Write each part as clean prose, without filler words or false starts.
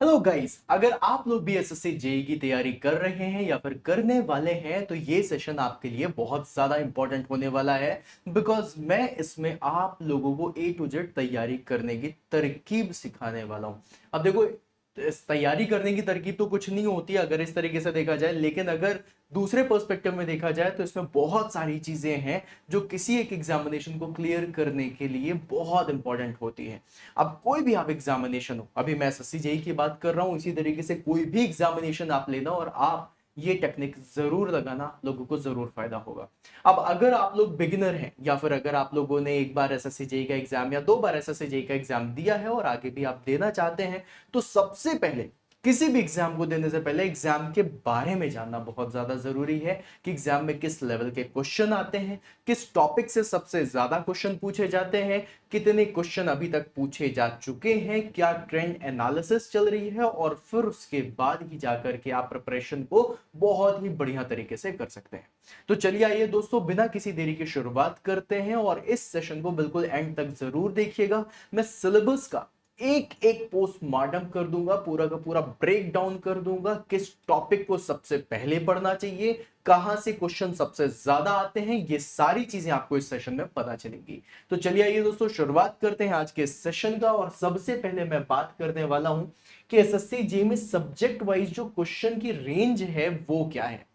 Hello guys, अगर आप लोग भी एसएससी जेई की तैयारी कर रहे हैं या फिर करने वाले हैं तो ये सेशन आपके लिए बहुत ज्यादा इंपॉर्टेंट होने वाला है। बिकॉज मैं इसमें आप लोगों को ए टू जेड तैयारी करने की तरकीब सिखाने वाला हूं। अब देखो, इस तैयारी करने की तरकीब तो कुछ नहीं होती अगर इस तरीके से देखा जाए, लेकिन अगर दूसरे पर्सपेक्टिव में देखा जाए तो इसमें बहुत सारी चीजें हैं जो किसी एक एग्जामिनेशन को क्लियर करने के लिए बहुत इंपॉर्टेंट होती है। अब कोई भी आप एग्जामिनेशन हो, अभी मैं एसएससी जेई की बात कर रहा हूं, इसी तरीके से कोई भी एग्जामिनेशन आप लेना और आप ये टेक्निक जरूर लगाना, लोगों को जरूर फायदा होगा। अब अगर आप लोग बिगिनर हैं या फिर अगर आप लोगों ने एक बार एसएससी जेई का एग्जाम या 2 बार एसएससी जेई का एग्जाम दिया है और आगे भी आप देना चाहते हैं, तो सबसे पहले किसी भी एग्जाम को देने से पहले एग्जाम के बारे में जानना बहुत ज्यादा जरूरी है कि एग्जाम में किस लेवल के क्वेश्चन आते हैं, किस टॉपिक से सबसे ज्यादा क्वेश्चन पूछे जाते हैं, कितने क्वेश्चन अभी तक पूछे जा चुके हैं, क्या ट्रेंड एनालिसिस चल रही है, और फिर उसके बाद ही जाकर के आप प्रिपरेशन को बहुत ही बढ़िया तरीके से कर सकते हैं। तो चलिए आइए दोस्तों, बिना किसी देरी की शुरुआत करते हैं और इस सेशन को बिल्कुल एंड तक जरूर देखिएगा। मैं सिलेबस का एक एक पोस्टमार्टम कर दूंगा, पूरा का पूरा ब्रेक डाउन कर दूंगा, किस टॉपिक को सबसे पहले पढ़ना चाहिए, कहां से क्वेश्चन सबसे ज्यादा आते हैं, ये सारी चीजें आपको इस सेशन में पता चलेंगी। तो चलिए आइए दोस्तों, शुरुआत करते हैं आज के सेशन का। और सबसे पहले मैं बात करने वाला हूं कि एसएससी जी में सब्जेक्ट वाइज जो क्वेश्चन की रेंज है वो क्या है।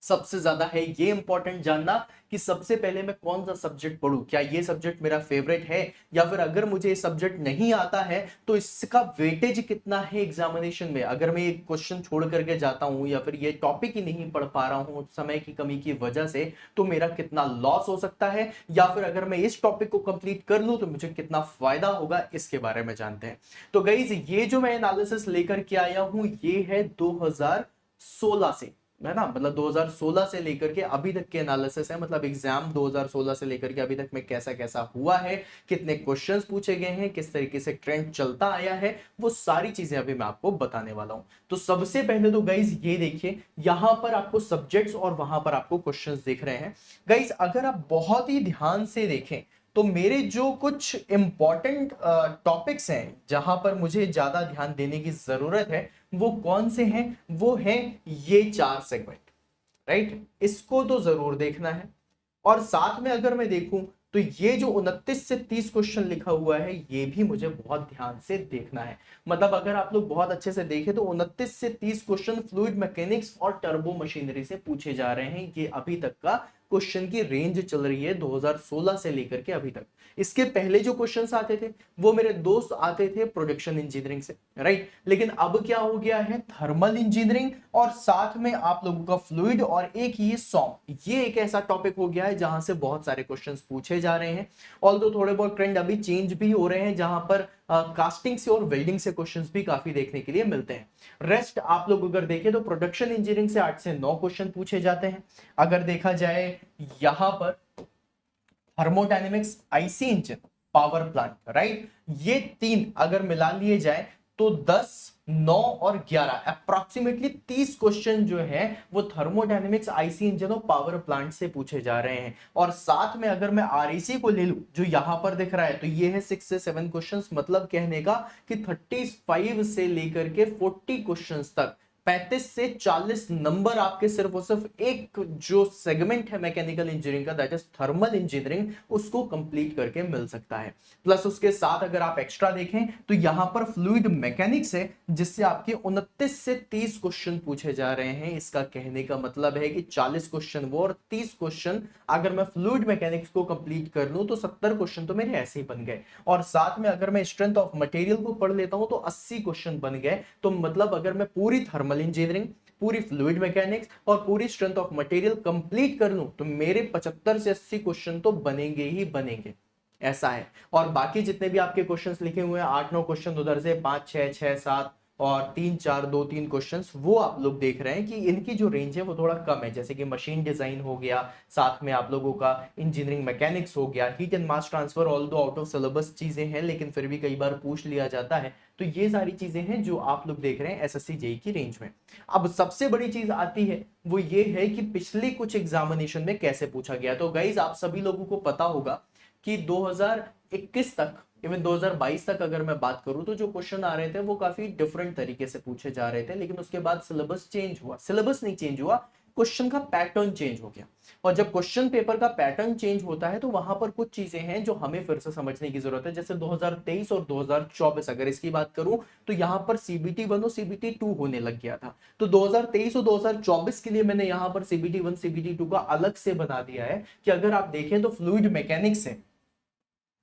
सबसे ज्यादा है ये इंपॉर्टेंट जानना कि सबसे पहले मैं कौन सा सब्जेक्ट पढूं, क्या ये सब्जेक्ट मेरा फेवरेट है, या फिर अगर मुझे ये सब्जेक्ट नहीं आता है तो इसका वेटेज कितना है एग्जामिनेशन में। अगर मैं ये क्वेश्चन छोड़ करके जाता हूं या फिर ये टॉपिक ही नहीं पढ़ पा रहा हूं समय की कमी की वजह से, तो मेरा कितना लॉस हो सकता है, या फिर अगर मैं इस टॉपिक को कंप्लीट कर लूं तो मुझे कितना फायदा होगा, इसके बारे में जानते हैं। तो गाइस, ये जो मैं एनालिसिस लेकर के आया हूं ये है 2016 से, है ना। मतलब 2016 से लेकर के अभी तक के एनालिसिस है, मतलब एग्जाम 2016 से लेकर के अभी तक में कैसा कैसा हुआ है, कितने क्वेश्चंस पूछे गए हैं, किस तरीके से ट्रेंड चलता आया है, वो सारी चीजें अभी मैं आपको बताने वाला हूं। तो सबसे पहले तो गाइज ये देखिए, यहां पर आपको सब्जेक्ट्स और वहां पर आपको क्वेश्चंस दिख रहे हैं। गाइज अगर आप बहुत ही ध्यान से देखें तो मेरे जो कुछ इंपॉर्टेंट टॉपिक्स हैं जहां पर मुझे ज्यादा ध्यान देने की जरूरत है, वो कौन से हैं, वो है ये 4 सेगमेंट, राइट। इसको तो जरूर देखना है। और साथ में अगर मैं देखूं तो ये जो 29 से 30 क्वेश्चन लिखा हुआ है ये भी मुझे बहुत ध्यान से देखना है। मतलब अगर आप लोग बहुत अच्छे से देखें तो 29 से 30 क्वेश्चन फ्लूइड मैकेनिक्स और टर्बो मशीनरी से पूछे जा रहे हैं। ये अभी तक का क्वेश्चन की रेंज चल रही है 2016 से लेकर के अभी तक। इसके पहले जो क्वेश्चंस आते थे वो मेरे दोस्त आते थे प्रोडक्शन इंजीनियरिंग से, राइट। लेकिन अब क्या हो गया है, थर्मल इंजीनियरिंग और साथ में आप लोगों का फ्लूइड और एक ये सॉम, ये एक ऐसा टॉपिक हो गया है जहां से बहुत सारे क्वेश्चंस पूछे जा रहे हैं। ऑल्दो थोड़े बहुत ट्रेंड अभी चेंज भी हो रहे हैं जहां पर कास्टिंग से और वेल्डिंग से क्वेश्चंस भी काफी देखने के लिए मिलते हैं। रेस्ट आप लोग अगर देखें तो प्रोडक्शन इंजीनियरिंग से 8 से 9 क्वेश्चन पूछे जाते हैं। अगर देखा जाए यहां पर thermodynamics, IC engine, power plant, right, ये 3 अगर मिला लिए जाए तो 10, 9 और 11 अप्रोक्सीमेटली 30 क्वेश्चन जो है वो थर्मोडायनेमिक्स, आईसी इंजन और पावर प्लांट से पूछे जा रहे हैं। और साथ में अगर मैं आरईसी को ले लूं जो यहां पर दिख रहा है तो ये है 6 से 7 क्वेश्चंस। मतलब कहने का कि 35 से लेकर के 40 क्वेश्चंस तक 35 से 40 नंबर आपके सिर्फ और सिर्फ एक जो सेगमेंट है मैकेनिकल इंजीनियरिंग का, दैट इज थर्मल इंजीनियरिंग, उसको कंप्लीट करके मिल सकता है। प्लस उसके साथ अगर आप एक्स्ट्रा देखें तो यहां पर फ्लूइड मैकेनिक्स है जिससे आपके 29 से 30 क्वेश्चन पूछे जा रहे हैं। इसका कहने का मतलब है कि 40 क्वेश्चन वो और 30 क्वेश्चन अगर मैं फ्लूइड मैकेनिक्स को कंप्लीट कर लूं तो 70 क्वेश्चन तो मेरे ऐसे ही बन गए। और साथ में अगर मैं स्ट्रेंथ ऑफ मटेरियल को पढ़ लेता हूं तो 80 क्वेश्चन बन गए। तो मतलब अगर मैं पूरी थर्मल इंजीनियरिंग, पूरी फ्लूइड मैकेनिक्स और पूरी स्ट्रेंथ ऑफ मटेरियल कंप्लीट कर लूं तो मेरे 75 से 80 क्वेश्चन तो बनेंगे ही बनेंगे, ऐसा है। और बाकी जितने भी आपके क्वेश्चंस लिखे हुए हैं 8-9 क्वेश्चन उधर से, 5, 6, 6, 7 और 3, 4, 2, 3 क्वेश्चंस, वो आप लोग देख रहे हैं कि इनकी जो रेंज है वो थोड़ा कम है। जैसे कि मशीन डिजाइन हो गया, साथ में आप लोगों का इंजीनियरिंग मैकेनिक्स हो गया, heat and mass transfer, all दो आउट ऑफ सिलेबस चीजें हैं लेकिन फिर भी कई बार पूछ लिया जाता है। तो ये सारी चीजें हैं जो आप लोग देख रहे हैं एसएससी जेई की रेंज में। अब सबसे बड़ी चीज आती है वो ये है कि पिछले कुछ एग्जामिनेशन में कैसे पूछा गया। तो गाइज आप सभी लोगों को पता होगा कि 2021 तक इवन 2022 तक अगर मैं बात करूं तो जो क्वेश्चन आ रहे थे वो काफी डिफरेंट तरीके से पूछे जा रहे थे, लेकिन उसके बाद सिलेबस चेंज हुआ, सिलेबस नहीं चेंज हुआ, क्वेश्चन का पैटर्न चेंज हो गया। और जब क्वेश्चन पेपर का पैटर्न चेंज होता है तो वहां पर कुछ चीजें हैं जो हमें फिर से समझने की जरूरत है। जैसे 2023 और 2024 अगर इसकी बात करूं तो यहां पर सीबीटी 1 और सीबीटी 2 होने लग गया था। तो 2023 और 2024 के लिए मैंने यहां पर सीबीटी 1 सीबीटी 2 का अलग से बना दिया है कि अगर आप देखें तो फ्लूइड मैकेनिक्स है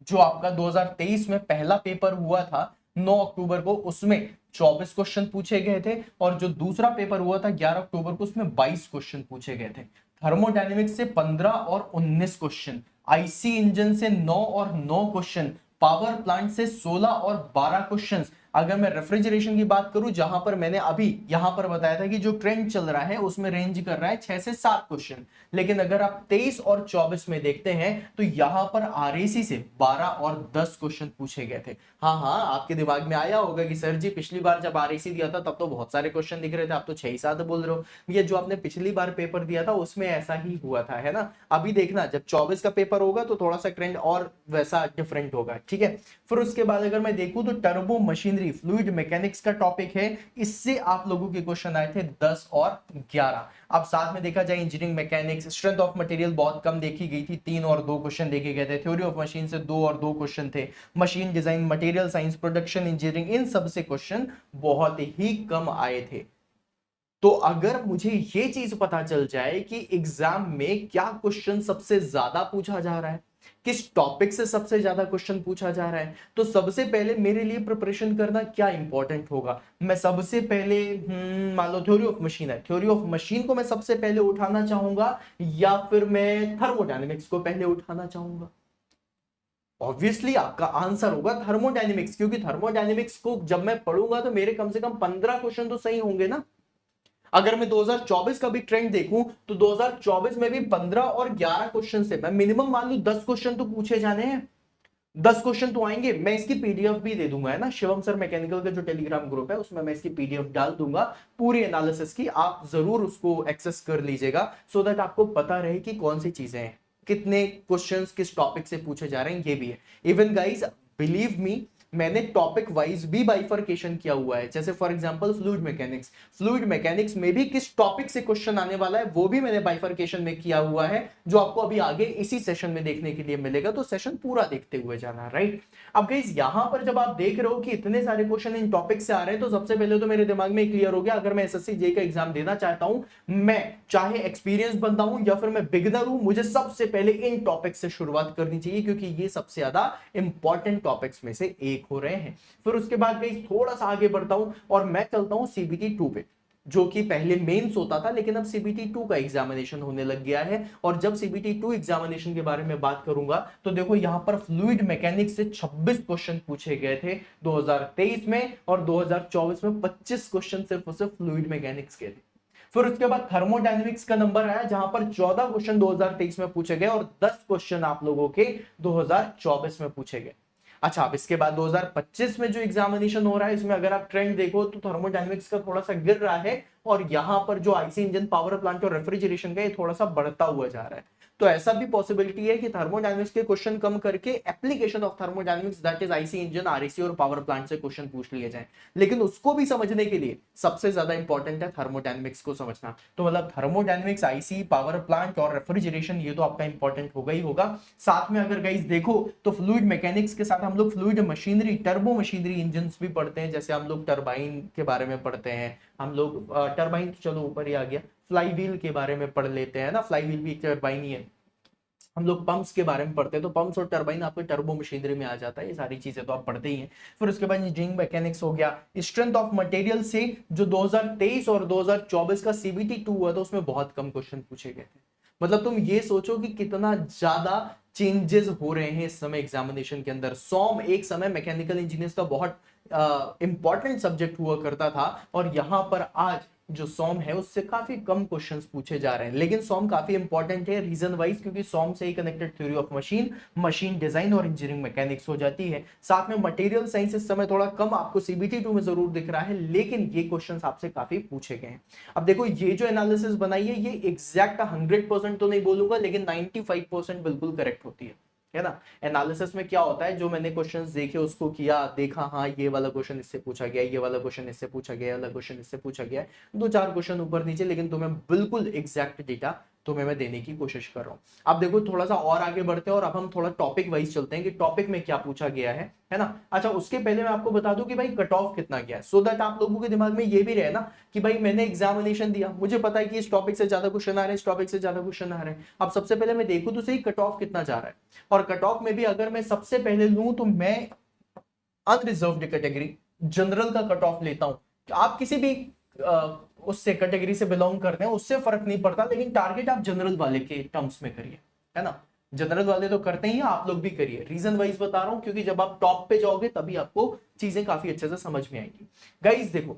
जो आपका 2023 में पहला पेपर हुआ था 9 अक्टूबर को, उसमें 24 क्वेश्चन पूछे गए थे, और जो दूसरा पेपर हुआ था 11 अक्टूबर को उसमें 22 क्वेश्चन पूछे गए थे। थर्मोडायनेमिक्स से 15 और 19 क्वेश्चन, आईसी इंजन से 9 और 9 क्वेश्चन, पावर प्लांट से 16 और 12 क्वेश्चन। अगर मैं रेफ्रिजरेशन की बात करूं जहां पर मैंने अभी यहां पर बताया था कि जो ट्रेंड चल रहा है उसमें रेंज कर रहा है 6 से 7 क्वेश्चन, लेकिन अगर आप 23 और 24 में देखते हैं तो यहां पर आरएसी से 12 और 10 क्वेश्चन पूछे गए थे। हाँ हाँ, आपके दिमाग में आया होगा कि सर जी पिछली बार जब आरएसी दिया था तब तो बहुत सारे क्वेश्चन दिख रहे थे, आप तो 6 ही 7 बोल रहे हो। ये जो आपने पिछली बार पेपर दिया था उसमें ऐसा ही हुआ था, है ना। अभी देखना जब 24 का पेपर होगा तो थोड़ा सा ट्रेंड और वैसा डिफरेंट होगा, ठीक है। फिर उसके बाद अगर मैं देखूं तो टर्बो मशीनरी फ्लूइड मैकेनिक्स का टॉपिक है, इससे आप लोगों के क्वेश्चन आए थे 10 और 11। अब साथ में देखा जाए engineering mechanics, strength of material बहुत कम देखी गई थी, 3 और 2 क्वेश्चन देखे गए थे। थ्योरी ऑफ मशीन से 2 और 2 क्वेश्चन थे। Machine design, material science, production engineering, इन सब से क्वेश्चन बहुत ही कम आए थे। तो अगर मुझे ये चीज पता चल जाए कि एग्जाम में क्या क्वेश्चन सबसे ज्यादा पूछा जा रहा है, किस टॉपिक से सबसे ज्यादा क्वेश्चन पूछा जा रहा है, तो सबसे पहले मेरे लिए प्रिपरेशन करना क्या इंपॉर्टेंट होगा। मैं सबसे पहले मान लो थ्योरी ऑफ मशीन है, थ्योरी ऑफ मशीन को मैं सबसे पहले उठाना चाहूंगा या फिर मैं थर्मोडायनेमिक्स को पहले उठाना चाहूंगा। ऑब्वियसली आपका आंसर होगा थर्मोडायनेमिक्स, क्योंकि थर्मोडायनेमिक्स को जब मैं पढ़ूंगा तो मेरे कम से कम 15 क्वेश्चन तो सही होंगे ना। अगर मैं 2024 का भी ट्रेंड देखूं तो 2024 में भी 15 और 11 क्वेश्चन से मैं मिनिमम मान लू 10 क्वेश्चन तो पूछे जाने हैं, 10 क्वेश्चन तो आएंगे। मैं इसकी पीडीएफ भी दे दूंगा, है ना, शिवम सर मैकेनिकल का जो टेलीग्राम ग्रुप है उसमें मैं इसकी पीडीएफ डाल दूंगा पूरी एनालिसिस की, आप जरूर उसको एक्सेस कर लीजिएगा सो दैट आपको पता रहे कि कौन सी चीजें हैं, कितने क्वेश्चंस किस टॉपिक से पूछे जा रहे हैं, ये भी है। इवन गाइस बिलीव मी, मैंने टॉपिक वाइज भी बाइफर्केशन किया हुआ है। जैसे for example fluid mechanics, fluid mechanics में भी किस टॉपिक से क्वेश्चन आने वाला है वो भी मैंने बाइफर्केशन में किया हुआ है, जो आपको अभी आगे इसी सेशन में देखने के लिए मिलेगा। तो सेशन पूरा देखते हुए जाना, राइट। अब गाइस यहां पर जब आप देख रहे हो कि इतने सारे क्वेश्चन इन टॉपिक से आ रहे हैं तो सबसे पहले तो मेरे दिमाग में क्लियर हो गया, अगर मैं एसएससी जे का एग्जाम देना चाहता हूं, मैं चाहे एक्सपीरियंस बंदा हूं या फिर मैं बिगिनर हूं, मुझे सबसे पहले इन टॉपिक से शुरुआत करनी चाहिए, क्योंकि ये सबसे ज्यादा इंपॉर्टेंट टॉपिक्स में से एक हो रहे हैं। फिर उसके बाद गाइस थोड़ा सा आगे बढ़ता हूं और मैं चलता हूं सीबीटी 2 पे, जो कि पहले मेंस होता था लेकिन अब सीबीटी 2 का एग्जामिनेशन होने लग गया है। और जब सीबीटी 2 एग्जामिनेशन के बारे में बात करूंगा तो देखो यहां पर फ्लूइड मैकेनिक्स से 26 क्वेश्चन पूछे गए थे 2023 में, और 2024 में 25 क्वेश्चन सिर्फ और सिर्फ फ्लूइड मैकेनिक्स के थे। फिर उसके बाद थर्मोडायनेमिक्स का नंबर आया जहां पर 14 क्वेश्चन 2023 में पूछे गए और 10 क्वेश्चन आप लोगों के 2024 में पूछे गए। अच्छा, अब इसके बाद 2025 में जो एग्जामिनेशन हो रहा है इसमें अगर आप ट्रेंड देखो तो थर्मोडायनेमिक्स का थोड़ा सा गिर रहा है, और यहां पर जो आईसी इंजन, पावर प्लांट और रेफ्रिजरेशन का ये थोड़ा सा बढ़ता हुआ जा रहा है। तो ऐसा भी पॉसिबिलिटी है कि थर्मोडायनेमिक्स के क्वेश्चन कम करके application of thermodynamics that is IC engine, RAC और पावर प्लांट से क्वेश्चन पूछ लिए जाए। लेकिन उसको भी समझने के लिए सबसे ज्यादा इंपॉर्टेंट है थर्मोडायनेमिक्स को समझना। तो मतलब थर्मोडायनेमिक्स, आईसी, पावर प्लांट और रेफ्रिजरेशन ये तो आपका इंपॉर्टेंट होगा ही होगा। साथ में अगर गाइस देखो तो फ्लूइड मैकेनिक्स के साथ हम लोग fluid machinery, turbo machinery engine भी पढ़ते हैं। जैसे हम लोग टरबाइन के बारे में पढ़ते हैं, हम लोग टरबाइन तो चलो ऊपर ही आ गया, फ्लाई व्हील के बारे में पढ़ लेते हैं ना, फ्लाई व्हील भी एक टरबाइन ही है। हम लोग पंप्स के बारे में पढ़ते हैं तो पंप्स और टरबाइन आपके टर्बो मशीनरी में आ जाता है, ये सारी चीजें तो आप पढ़ते ही हैं। फिर उसके बाद इंजीनियरिंग मैकेनिक्स हो गया। स्ट्रेंथ ऑफ मटेरियल से जो 2023 और 2024 का सीबीटी 2 हुआ था उसमें बहुत कम क्वेश्चन पूछे गए थे। मतलब तुम ये सोचो कि कितना ज्यादा चेंजेस हो रहे हैं इस समय एग्जामिनेशन के अंदर। सॉम एक समय मैकेनिकल इंजीनियर्स का बहुत इंपॉर्टेंट सब्जेक्ट हुआ करता था, और यहां पर आज जो सॉम है उससे काफी कम क्वेश्चंस पूछे जा रहे हैं। लेकिन सॉम काफी इंपॉर्टेंट है रीजन वाइज, क्योंकि सॉम से ही connected theory of machine, machine design और इंजीनियरिंग मैकेनिक्स हो जाती है। साथ में मटेरियल साइंस इस समय थोड़ा कम आपको सीबीटी 2 में जरूर दिख रहा है, लेकिन ये क्वेश्चंस आपसे काफी पूछे गए हैं। अब देखो ये जो एनालिसिस बनाई है ये एग्जैक्ट 100% तो नहीं बोलूंगा, लेकिन 95% बिल्कुल करेक्ट होती है। है ना। एनालिसिस में क्या होता है, जो मैंने क्वेश्चंस देखे उसको किया, देखा हाँ ये वाला क्वेश्चन इससे पूछा गया, ये वाला क्वेश्चन इससे पूछा गया, ये वाला क्वेश्चन इससे पूछा गया, दो चार क्वेश्चन ऊपर नीचे, लेकिन तुम्हें बिल्कुल एग्जैक्ट डेटा तुम्हें मैं देने की कोशिश कर रहा हूं। अब देखो थोड़ा सा और आगे बढ़ते हैं और अब हम थोड़ा टॉपिक वाइज चलते हैं कि टॉपिक में क्या पूछा गया है ना। अच्छा उसके पहले मैं आपको बता दूं कि भाई कट ऑफ कितना गया है, सो दैट आप लोगों के दिमाग में ये भी रहे ना कि भाई मैंने एग्जामिनेशन दिया, मुझे पता है कि इस टॉपिक से ज्यादा क्वेश्चन आ रहे हैं, इस टॉपिक से ज्यादा क्वेश्चन आ रहे हैं। अब सबसे पहले मैं देखूं तो सही कट ऑफ कितना जा रहा है, और कट ऑफ में भी अगर मैं सबसे पहले लूं तो मैं अनरिजर्व्ड कैटेगरी जनरल का कट ऑफ लेता हूं। आप किसी भी उससे कैटेगरी से बिलोंग करते हैं उससे फर्क नहीं पड़ता, लेकिन टारगेट आप जनरल वाले के टर्म्स में करिए, है ना। जनरल वाले तो करते ही, आप लोग भी करिए। रीजन वाइज बता रहा हूं क्योंकि जब आप टॉप पे जाओगे तभी आपको चीजें काफी अच्छे से समझ में आएंगी। गाइस देखो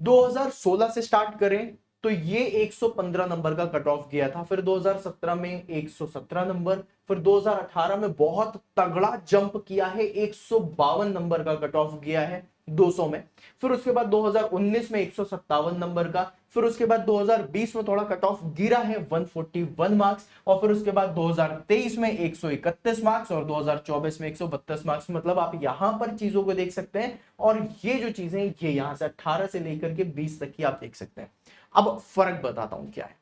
2016 से स्टार्ट करें तो ये 115 नंबर का कट ऑफ गया था, फिर 2017 में 117 नंबर, फिर 2018 में बहुत तगड़ा जंप किया है, 152 नंबर का कट ऑफ गया है 200 में, फिर उसके बाद 2019 में 157 नंबर का, फिर उसके बाद 2020 में थोड़ा कट ऑफ गिरा है 141 मार्क्स, और फिर उसके बाद 2023 में 131 मार्क्स और 2024 में 132 मार्क्स। मतलब आप यहां पर चीजों को देख सकते हैं, और ये जो चीजें ये यहां से 18 से लेकर के 20 तक की आप देख सकते हैं। अब फर्क बताता हूं क्या है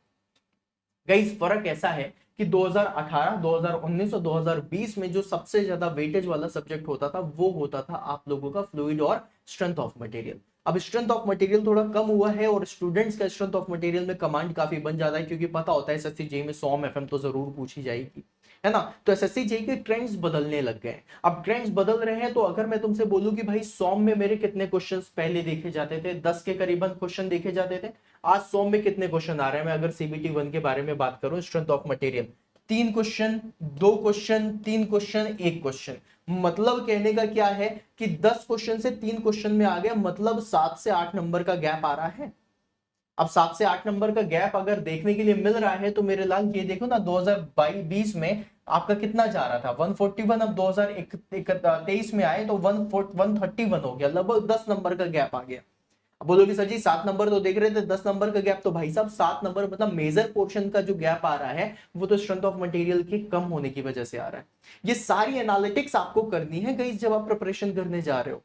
गाइस। फर्क ऐसा है कि 2018, 2019 और 2020 में जो सबसे ज्यादा वेटेज वाला सब्जेक्ट होता था वो होता था आप लोगों का फ्लूइड और स्ट्रेंथ ऑफ मटेरियल। अब स्ट्रेंथ ऑफ मटेरियल थोड़ा कम हुआ है और स्टूडेंट्स का स्ट्रेंथ ऑफ मटेरियल में कमांड काफी बन जाता है, क्योंकि पता होता है एसएससी जेईई में 100 एफएम तो जरूर पूछी जाएगी, है ना। तो एसएससी जेईई के ट्रेंड्स बदलने लग गए। अब ट्रेंड्स बदल रहे हैं तो अगर मैं तुमसे बोलूं कि भाई 100 में मेरे कितने क्वेश्चंस पहले देखे जाते थे, 10 के करीबन क्वेश्चन देखे जाते थे, आज 100 में कितने क्वेश्चन आ रहे हैं। मैं अगर सीबीटी 1 के बारे में बात करूं, strength of material 3 question, 2 question, 3 question, 1 question. मतलब कहने का क्या है कि 10 क्वेश्चन से 3 क्वेश्चन में आ गया, मतलब 7 से 8 नंबर का गैप आ रहा है। अब 7 से 8 नंबर का गैप अगर देखने के लिए मिल रहा है तो मेरे लाल ये देखो ना, 2022 में आपका कितना जा रहा था 141, अब 2023 में आए तो 131 हो गया, लगभग 10 नंबर का गैप आ गया। अब बोलोगे सर जी 7 नंबर तो देख रहे थे, 10 नंबर का गैप, तो भाई साहब 7 नंबर मतलब मेजर पोर्शन का जो गैप आ रहा है वो तो स्ट्रेंथ ऑफ मटेरियल के कम होने की वजह से आ रहा है। ये सारी एनालिटिक्स आपको करनी है गाइस जब आप प्रिपरेशन करने जा रहे हो।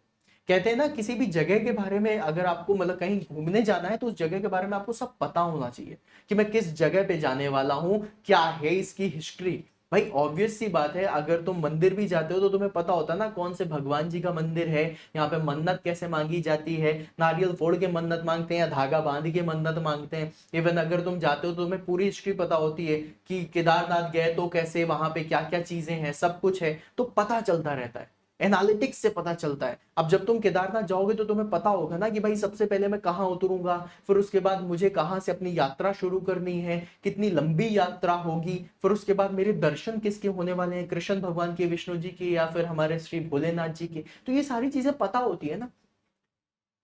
कहते हैं ना किसी भी जगह के बारे में अगर आपको मतलब कहीं घूमने जाना है तो उस जगह के बारे में आपको सब पता होना चाहिए कि मैं किस जगह पे जाने वाला हूं, क्या है इसकी हिस्ट्री। भाई ऑब्वियस सी बात है, अगर तुम मंदिर भी जाते हो तो तुम्हें पता होता ना कौन से भगवान जी का मंदिर है, यहाँ पे मन्नत कैसे मांगी जाती है, नारियल फोड़ के मन्नत मांगते हैं या धागा बांध के मन्नत मांगते हैं। इवन अगर तुम जाते हो तो तुम्हें पूरी हिस्ट्री पता होती है कि केदारनाथ गए तो कैसे, वहां पे क्या क्या चीजें हैं, सब कुछ है, तो पता चलता रहता है, एनालिटिक्स से पता चलता है। अब जब तुम केदारनाथ जाओगे तो तुम्हें पता होगा ना कि भाई सबसे पहले मैं कहाँ उतरूंगा, फिर उसके बाद मुझे कहाँ से अपनी यात्रा शुरू करनी है, कितनी लंबी यात्रा होगी, फिर उसके बाद मेरे दर्शन किसके होने वाले हैं, कृष्ण भगवान के, विष्णु जी के, या फिर हमारे श्री भोलेनाथ जी के। तो ये सारी चीजें पता होती है ना।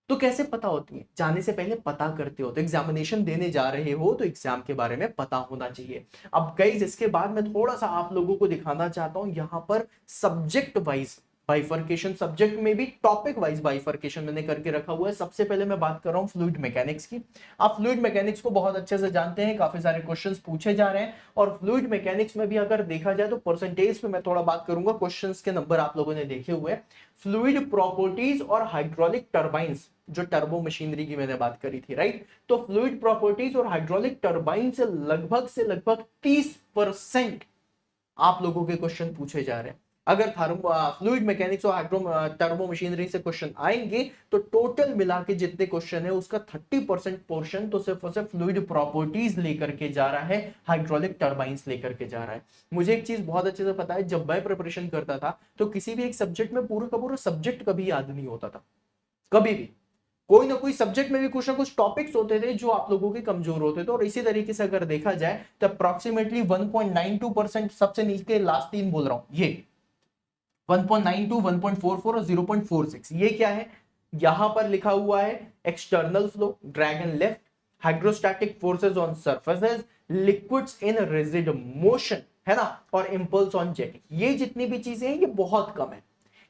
तो कैसे पता होती है, जाने से पहले पता करते हो। तो एग्जामिनेशन देने जा रहे हो तो एग्जाम के बारे में पता होना चाहिए। अब गाइस इसके बाद मैं थोड़ा सा आप लोगों को दिखाना चाहता हूं यहां पर सब्जेक्ट वाइज बाइफर्केशन, सब्जेक्ट में भी टॉपिक वाइज बाइफर्केशन मैंने करके रखा हुआ है। सबसे पहले मैं बात कर रहा हूं फ्लूइड मैकेनिक्स की। आप फ्लूइड मैकेनिक्स को बहुत अच्छे से जानते हैं, काफी सारे क्वेश्चंस पूछे जा रहे हैं, और फ्लूइड मैकेनिक्स में भी अगर देखा जाए तो परसेंटेज पे मैं थोड़ा बात करूंगा, क्वेश्चंस के नंबर आप लोगों ने देखे हुए हैं। फ्लूइड प्रॉपर्टीज और हाइड्रोलिक टर्बाइंस, जो टर्बो मशीनरी की मैंने बात करी थी, राइट। तो फ्लूइड प्रॉपर्टीज और हाइड्रोलिक टर्बाइन से लगभग 30% आप लोगों के क्वेश्चन पूछे जा रहे हैं। अगर फ्लूइड मैकेनिक्स और टर्बो मशीनरी से क्वेश्चन आएंगे तो टोटल मिला के जितने क्वेश्चन है उसका 30% पोर्शन तो सिर्फ और सिर्फ फ्लूइड प्रॉपर्टीज लेकर के जा रहा है, हाइड्रोलिक टर्बाइंस लेकर के जा रहा है। मुझे एक चीज बहुत अच्छे से पता है, जब मैं प्रिपरेशन करता था तो किसी भी एक सब्जेक्ट में पूरा का पूरा सब्जेक्ट कभी याद नहीं होता था, कभी भी। कोई ना कोई सब्जेक्ट में भी कुछ ना कुछ टॉपिक्स होते थे जो आप लोगों के कमजोर होते थे, और इसी तरीके से अगर देखा जाए तो अप्रोक्सीमेटली 1.92% सबसे नीचे लास्ट 3 बोल रहा हूं, ये 1.92, 1.44 और 0.46, ये क्या है यहां पर लिखा हुआ है, external flow, drag and lift, hydrostatic forces on surfaces, liquids in rigid motion, है ना, और इंपल्स ऑन जेट। ये जितनी भी चीजें हैं ये बहुत कम है,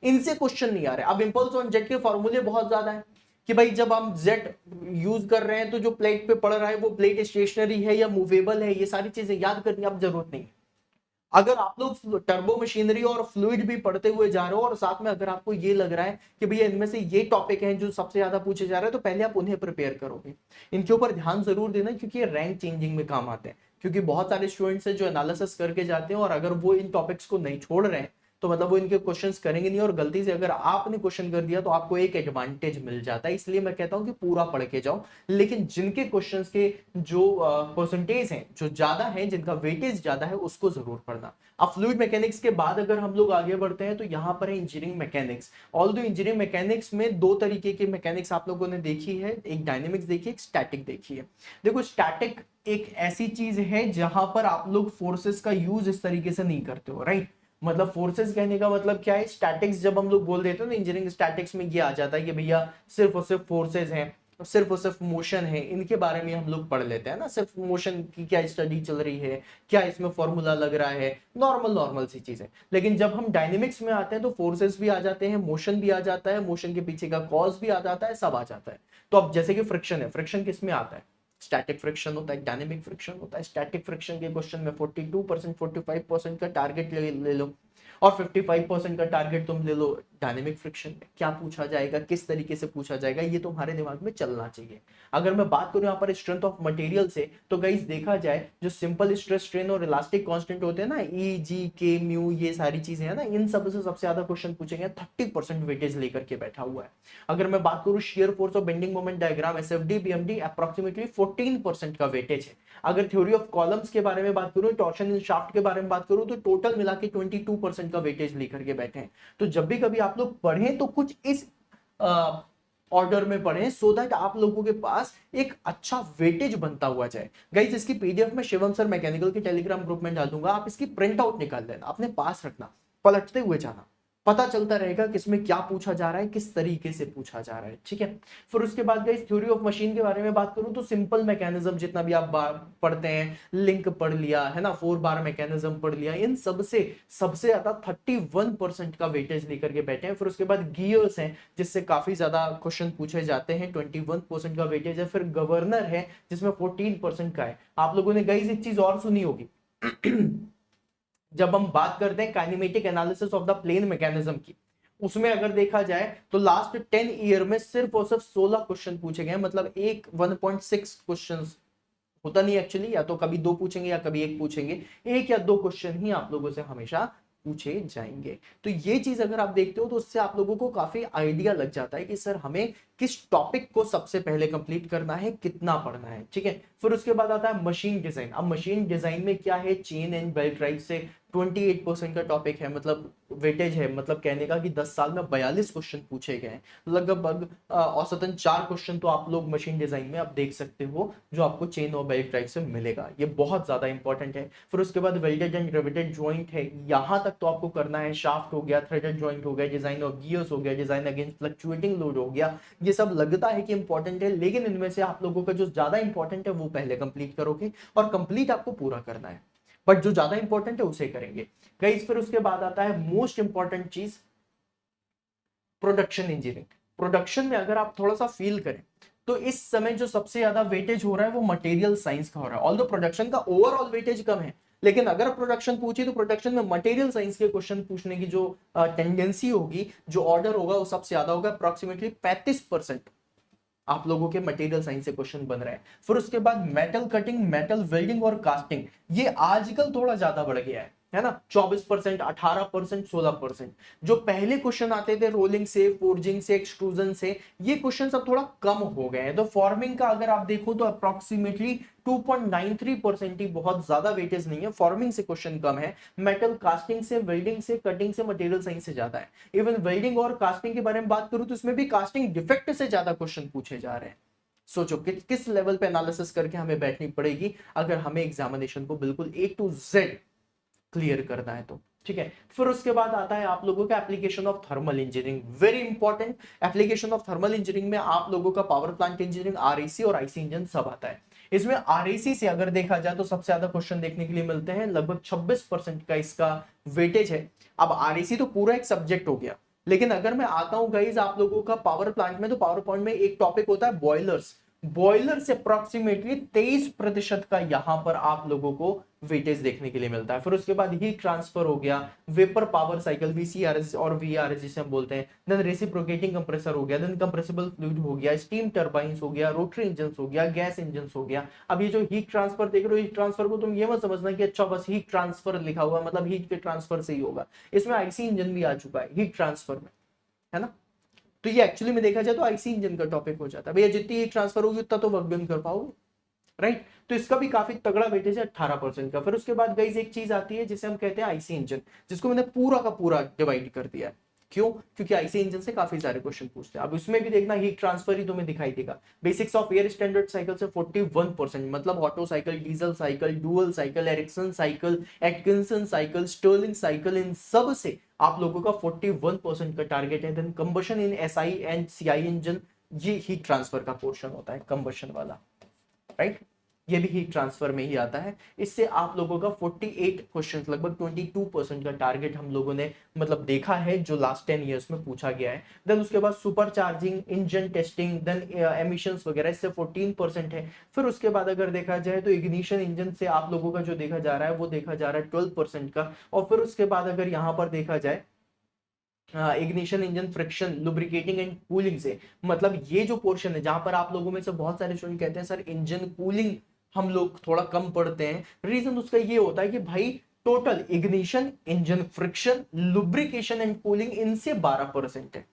इनसे क्वेश्चन नहीं आ रहे। अब इंपल्स ऑन जेट के फॉर्मूले बहुत ज्यादा है कि भाई जब हम जेट यूज कर रहे हैं तो जो प्लेट पे पड़ रहा है वो प्लेट स्टेशनरी है या मूवेबल है, ये सारी चीजें याद करनी अब जरूरत नहीं है। अगर आप लोग टर्बो मशीनरी और फ्लूइड भी पढ़ते हुए जा रहे हो और साथ में अगर आपको ये लग रहा है कि भैया इनमें से ये टॉपिक हैं जो सबसे ज्यादा पूछे जा रहे हैं, तो पहले आप उन्हें प्रिपेयर करोगे। इनके ऊपर ध्यान जरूर देना, क्योंकि ये रैंक चेंजिंग में काम आते हैं। क्योंकि बहुत सारे स्टूडेंट्स हैं जो एनालिसिस करके जाते हैं और अगर वो इन टॉपिक्स को नहीं छोड़ रहे हैं तो मतलब वो इनके क्वेश्चंस करेंगे नहीं, और गलती से अगर आपने क्वेश्चन कर दिया तो आपको एक एडवांटेज मिल जाता है। इसलिए मैं कहता हूं कि पूरा पढ़ के जाओ। लेकिन जिनके क्वेश्चंस के जो परसेंटेज हैं, जो ज्यादा है, जिनका वेटेज ज्यादा है, उसको जरूर पढ़ना। अब फ्लूइड मैकेनिक्स के बाद अगर हम लोग आगे बढ़ते हैं तो यहाँ पर है engineering mechanics. Although engineering mechanics में दो तरीके की मैकेनिक्स आप लोगों ने देखी है, एक डायनेमिक्स देखी है, एक स्टैटिक देखी है। देखो स्टैटिक एक ऐसी चीज है जहां पर आप लोग फोर्सेस का यूज इस तरीके से नहीं करते हो, राइट। मतलब फोर्सेस कहने का मतलब क्या है, स्टैटिक्स जब हम लोग बोल देते हैं तो इंजीनियरिंग स्टैटिक्स में ये आ जाता है कि भैया सिर्फ और सिर्फ फोर्सेस हैं, सिर्फ और सिर्फ मोशन है, इनके बारे में हम लोग पढ़ लेते हैं ना। सिर्फ मोशन की क्या स्टडी चल रही है, क्या इसमें फॉर्मूला लग रहा है, नॉर्मल नॉर्मल सी चीजें। लेकिन जब हम डायनेमिक्स में आते हैं तो फोर्सेस भी आ जाते हैं, मोशन भी आ जाता है, मोशन के पीछे का कॉज भी आ जाता है, सब आ जाता है। तो अब जैसे कि फ्रिक्शन है, फ्रिक्शन किस में आता है, स्टैटिक फ्रिक्शन होता है, डायनेमिक फ्रिक्शन होता है। स्टैटिक फ्रिक्शन के क्वेश्चन में 42% 45% का टारगेट ले लो, और 55% का टारगेट तुम ले लो डायनेमिक फ्रिक्शन में। क्या पूछा जाएगा, किस तरीके से पूछा जाएगा, ये तुम्हारे दिमाग में चलना चाहिए। अगर मैं बात करूं यहाँ पर स्ट्रेंथ ऑफ मटेरियल से, तो गाइस देखा जाए जो सिंपल स्ट्रेस स्ट्रेन और इलास्टिक कांस्टेंट होते हैं ना, ई जी के म्यू, ये सारी चीजें हैं ना, इन सब से सबसे ज्यादा क्वेश्चन पूछेंगे। 30% वेटेज लेकर के बैठा हुआ है। अगर मैं बात करूं शेयर फोर्स और bending moment diagram, SFD BMD, approximately 14% का वेटेज है। अगर थ्योरी ऑफ कॉलम्स के बारे में बात करूं, टॉर्शन इन शाफ्ट के बारे में बात करूं, तो टोटल मिला के 22% का वेटेज लेकर के बैठे हैं। तो जब भी कभी आप लोग पढ़ें तो कुछ इस ऑर्डर में पढ़ें, सो दैट आप लोगों के पास एक अच्छा वेटेज बनता हुआ जाए। गाइस इसकी पीडीएफ में शिवम सर मैकेनिकल के टेलीग्राम ग्रुप में डाल दूंगा, आप इसकी प्रिंट आउट निकाल लेना, अपने पास रखना, पलटते हुए जाना, पता चलता रहेगा किसमें क्या पूछा जा रहा है, किस तरीके से पूछा जा रहा है, ठीक है। फिर उसके बाद गाइस थ्योरी ऑफ मशीन के बारे में बात करूं तो सिंपल मैकेनिज्म जितना भी आप पढ़ते हैं, लिंक पढ़ लिया है ना, 4 बार मैकेनिज्म पढ़ लिया, इन सबसे सबसे ज्यादा 31% का वेटेज लेकर के बैठे हैं। फिर उसके बाद गियर्स हैं जिससे काफी ज्यादा क्वेश्चन पूछे जाते हैं, 21% का वेटेज है। फिर गवर्नर है जिसमें 14% का है। आप लोगों ने गाइस एक चीज और सुनी होगी जब हम बात करते हैं kinematic analysis of the plane mechanism की, उसमें अगर देखा जाए तो लास्ट 10 ईयर में सिर्फ और सिर्फ 16 क्वेश्चन पूछे गए। मतलब एक 1.6 क्वेश्चन होता नहीं एक्चुअली, या तो कभी 2 पूछेंगे या कभी 1 पूछेंगे, 1 या 2 क्वेश्चन ही आप लोगों से हमेशा पूछे जाएंगे। तो ये चीज अगर आप देखते हो तो उससे आप लोगों को काफी आइडिया लग जाता है कि सर हमें किस टॉपिक को सबसे पहले कंप्लीट करना है, कितना पढ़ना है, ठीक है। फिर उसके बाद आता है मशीन डिजाइन। अब मशीन डिजाइन में क्या है, चेन एंड बेल्ट ड्राइव से 28% का टॉपिक है, मतलब वेटेज है। मतलब कहने का कि 10 साल में 42 क्वेश्चन पूछे गए हैं। लगभग औसतन 4 क्वेश्चन तो आप लोग मशीन डिजाइन में आप देख सकते हो जो आपको चेन और बेल्ट ड्राइव से मिलेगा, ये बहुत ज्यादा इंपॉर्टेंट है। फिर उसके बाद वेल्डेड एंड रिवेटेड जॉइंट है, यहां तक तो आपको करना है। शाफ्ट हो गया, थ्रेडेड जॉइंट हो गया, डिजाइन ऑफ गियर्स हो गया, डिजाइन अगेंस्ट फ्लक्चुएटिंग लोड हो गया। ये सब लगता है कि इंपॉर्टेंट है, लेकिन इनमें से आप लोगों का जो ज्यादा इंपॉर्टेंट है वो पहले कंप्लीट करोगे, और कंप्लीट आपको पूरा करना है, बट जो ज्यादा इंपॉर्टेंट है उसे करेंगे गाइस। फिर उसके बाद आता है मोस्ट इंपॉर्टेंट चीज, प्रोडक्शन इंजीनियरिंग। प्रोडक्शन में अगर आप थोड़ा सा फील करें तो इस समय जो सबसे ज्यादा वेटेज हो रहा है वो मटेरियल साइंस का हो रहा है। ऑल्दो प्रोडक्शन का ओवरऑल वेटेज कम है, लेकिन अगर प्रोडक्शन पूछी तो प्रोडक्शन में मटेरियल साइंस के क्वेश्चन पूछने की जो टेंडेंसी होगी, जो ऑर्डर होगा वो सबसे ज्यादा होगा। अप्रोक्सीमेटली 35% आप लोगों के मटेरियल साइंस से क्वेश्चन बन रहे हैं। फिर उसके बाद मेटल कटिंग, मेटल वेल्डिंग और कास्टिंग, ये आजकल थोड़ा ज्यादा बढ़ गया है ना। 24%, 18%, 16%। जो पहले क्वेश्चन आते थे रोलिंग से, फोर्जिंग से, एक्सट्रूजन से, ये क्वेश्चन अब थोड़ा कम हो गए हैं। तो फॉर्मिंग का अगर आप देखो तो अप्रोक्सीमेटली 2.93% ही, बहुत ज्यादा वेटेज नहीं है, फॉर्मिंग से क्वेश्चन कम है। मेटल कास्टिंग से, वेल्डिंग से, कटिंग से, मटेरियल साइंस से ज्यादा है। इवन वेल्डिंग और कास्टिंग के बारे में बात करूं तो इसमें भी कास्टिंग डिफेक्ट से ज्यादा क्वेश्चन पूछे जा रहे हैं। सोचो किस लेवल पे एनालिसिस करके हमें बैठनी पड़ेगी अगर हमें एग्जामिनेशन को बिल्कुल A to Z क्लियर करना है तो, ठीक है। फिर उसके बाद आता है आप लोगों का application of thermal engineering, very important. Application of thermal engineering में आप लोगों का पावर प्लांट इंजीनियरिंग, आरईसी और आईसी इंजन सब आता है। इसमें आरईसी से अगर देखा जाए तो सबसे ज्यादा क्वेश्चन देखने के लिए मिलते हैं, लगभग 26% का इसका वेटेज है। अब आरईसी तो पूरा एक सब्जेक्ट हो गया, लेकिन अगर मैं आता हूं गाइस आप लोगों का पावर प्लांट में, तो पावर प्लांट में एक टॉपिक होता है बॉयलर्स। बॉयलर से अप्रोक्सीमेटली 23% का यहां पर आप लोगों को वेटेज देखने के लिए मिलता है। फिर उसके बाद हीट ट्रांसफर हो गया, वेपर पावर साइकिल वीसीआरएस और वीआरएस जिसे हम बोलते हैं, देन रेसिप्रोकेटिंग कंप्रेसर हो गया, देन कंप्रेसिबल फ्लूइड हो गया, स्टीम टरबाइंस हो गया, रोटरी इंजन हो गया, गैस इंजन हो गया। अब ये जो हीट ट्रांसफर देख रहे हो, हीट ट्रांसफर को तुम ये मत समझना कि अच्छा बस हीट ट्रांसफर लिखा हुआ मतलब हीट के ट्रांसफर से ही होगा, इसमें आईसी इंजन भी आ चुका है हीट ट्रांसफर में, है ना। तो ये एक्चुअली में देखा जाए तो आईसी इंजन का टॉपिक हो जाता है भैया, जितनी हीट ट्रांसफर होगी उतना तो वर्क डन कर पाओगे, राइट। तो इसका भी काफी तगड़ा वेटेज है 18% का। फिर उसके बाद गाइस एक चीज आती है जिसे हम कहते हैं आईसी इंजन, जिसको मैंने पूरा का पूरा डिवाइड कर दिया है। क्यों? क्योंकि आईसी इंजन से काफी सारे क्वेश्चन पूछते हैं। अब इसमें भी देखना हीट ट्रांसफर ही तुम्हें दिखाई देगा। Basics of air standard cycle से 41%, मतलब Otto cycle, diesel cycle, dual cycle, Ericsson cycle, Atkinson cycle, Stirling cycle, इन सब से आप लोगों का 41% का टारगेट है। Then combustion in SI and CI engine, ये हीट ट्रांसफर का पोर्शन होता है, कंबशन वाला, राइट। ये भी हीट ट्रांसफर में ही आता है। इससे आप लोगों का 48 क्वेश्चंस, लगभग 22% का टारगेट हम लोगों ने मतलब देखा है जो लास्ट 10 इयर्स में पूछा गया है। देन उसके बाद super charging, engine testing, then emissions वगैरह, इससे 14% है। फिर उसके बाद अगर देखा जाए तो इग्निशन इंजन से आप लोगों का जो देखा जा रहा है वो देखा जा रहा है 12% का। और फिर उसके बाद अगर यहां पर देखा जाए ignition engine, friction, lubricating and cooling से, मतलब ये जो पोर्शन है जहां पर आप लोगों में से बहुत सारे स्टूडेंट कहते हैं सर इंजन कूलिंग हम लोग थोड़ा कम पढ़ते हैं, रीजन उसका ये होता है कि भाई total ignition, engine friction, lubrication and cooling इनसे 12% है।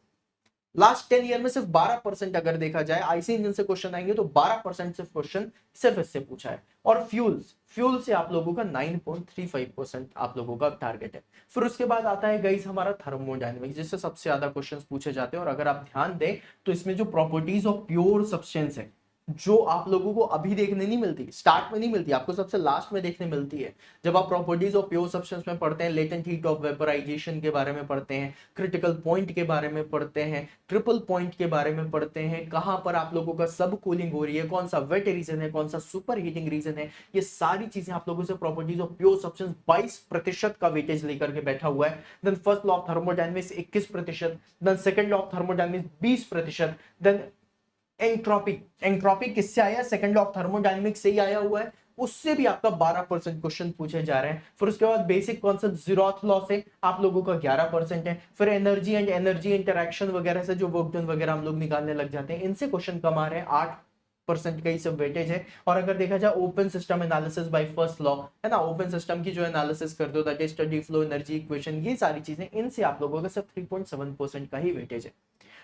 लास्ट 10 ईयर में सिर्फ 12% अगर देखा जाए आईसी इंजन से क्वेश्चन आएंगे तो 12% सिर्फ क्वेश्चन सिर्फ इससे पूछा है। और फ्यूल से आप लोगों का 9.35% आप लोगों का टारगेट है। फिर उसके बाद आता है गाइस हमारा थर्मोडायनेमिक्स, जिससे सबसे ज्यादा क्वेश्चंस पूछे जाते हैं। और अगर आप ध्यान दें तो इसमें जो प्रॉपर्टीज ऑफ प्योर सब्सटेंस है, जो आप लोगों को अभी देखने नहीं मिलती, स्टार्ट में नहीं मिलती, आपको सबसे लास्ट में देखने मिलती है। जब आप प्रॉपर्टीज ऑफ प्योर सब्सटेंस में पढ़ते हैं, लेटेंट हीट ऑफ वेपराइजेशन के बारे में पढ़ते हैं, क्रिटिकल पॉइंट के बारे में पढ़ते हैं, ट्रिपल पॉइंट के बारे में पढ़ते हैं, कहां पर आप लोगों का सब कूलिंग हो रही है, कौन सा वेट रीजन है, कौन सा सुपर हीटिंग रीजन है, ये सारी चीजें आप लोगों से प्रॉपर्टीज ऑफ प्योर सब्सटेंस 22% का वेटेज लेकर के बैठा हुआ है। Then first law of thermodynamics 21%, then second law of thermodynamics 20%, then entropy, entropy किससे आया? सेकंड लॉ ऑफ थर्मोडायनेमिक्स से ही आया हुआ है, उससे भी आपका 12% क्वेश्चन पूछे जा रहे हैं। फिर उसके बाद बेसिक कॉन्सेप्ट जीरोथ लॉ से आप लोगों का 11% है। फिर एनर्जी एंड एनर्जी इंटरैक्शन वगैरह से जो वर्क डन वगैरह हम लोग निकालने लग जाते हैं, इनसे क्वेश्चन कम आ रहे हैं, 8% का ही सब वेटेज है। और अगर देखा जाए open system analysis by first law, है ना, ओपन सिस्टम की जो एनालिसिस करते हो, that is steady flow, energy equation, ये सारी चीजें, इनसे आप लोगों का सिर्फ 3.7% का ही वेटेज है।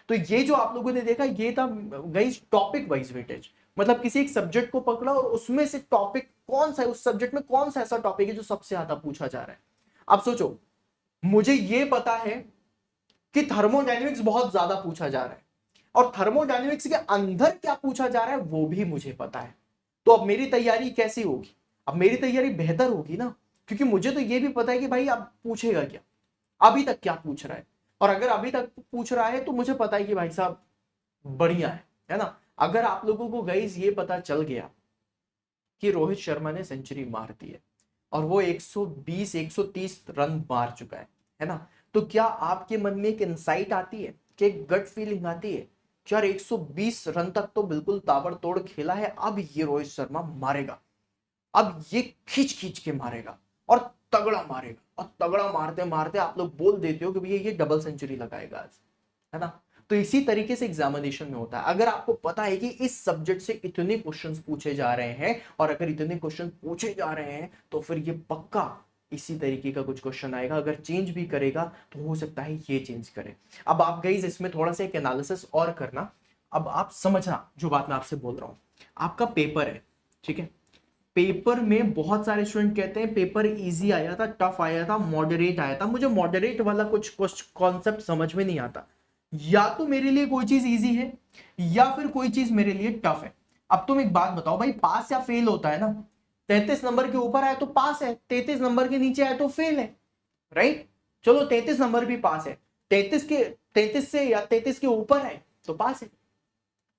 तो ये जो आप लोगों ने देखा ये था गाइस टॉपिक वाइज वेटेज, मतलब किसी एक सब्जेक्ट को पकड़ा और उसमें से टॉपिक कौन सा है, उस सब्जेक्ट में कौन सा ऐसा टॉपिक है जो सबसे ज्यादा पूछा जा रहा है। अब सोचो, मुझे ये पता है कि थर्मोडायनेमिक्स बहुत ज्यादा पूछा जा रहा है और थर्मोडायनेमिक्स के अंदर क्या पूछा जा रहा है वो भी मुझे पता है। तो अब मेरी तैयारी कैसी होगी? अब मेरी तैयारी बेहतर होगी ना, क्योंकि मुझे तो ये भी पता है कि भाई अब पूछेगा क्या, अभी तक क्या पूछ रहा है। और अगर अभी तक पूछ रहा है तो मुझे पता है कि भाई साहब बढ़िया है ना। अगर आप लोगों को गाइस ये पता चल गया कि रोहित शर्मा ने सेंचुरी मार दी है और वो 120 130 रन मार चुका है ना, तो क्या आपके मन में एक इंसाइट आती है कि एक गट फीलिंग आती है कि यार 120 रन तक तो बिल्कुल ताबड़तोड़ खेला है, अब ये रोहित शर्मा मारेगा, अब ये खींच खींच के मारेगा और तगड़ा मारेगा, और तगड़ा मारते मारते आप लोग बोल देते हो कि भैया ये डबल सेंचुरी लगाएगा आज, है ना। तो इसी तरीके से एग्जामिनेशन में होता है। अगर आपको पता है कि इस सब्जेक्ट से इतने क्वेश्चंस पूछे जा रहे हैं और अगर इतने क्वेश्चन पूछे जा रहे हैं तो फिर ये पक्का इसी तरीके का कुछ क्वेश्चन आएगा। अगर चेंज भी करेगा तो हो सकता है ये चेंज करे। अब आप गाइस इसमें थोड़ा सा एक एनालिसिस और करना। अब आप समझना जो बात मैं आपसे बोल रहा हूं, आपका पेपर है, ठीक है, पेपर में बहुत सारे स्टूडेंट कहते हैं पेपर इजी आया था, टफ आया था, मॉडरेट आया था। मुझे मॉडरेट वाला कुछ कॉन्सेप्ट समझ में नहीं आता। या तो मेरे लिए कोई चीज इजी है या फिर कोई चीज मेरे लिए टफ है। अब तुम एक बात बताओ भाई, पास या फेल होता है ना। 33 नंबर के ऊपर आए तो पास है, 33 नंबर के नीचे आए तो फेल है, राइट। चलो 33 नंबर भी पास है, 33 से या 33 के ऊपर है तो पास है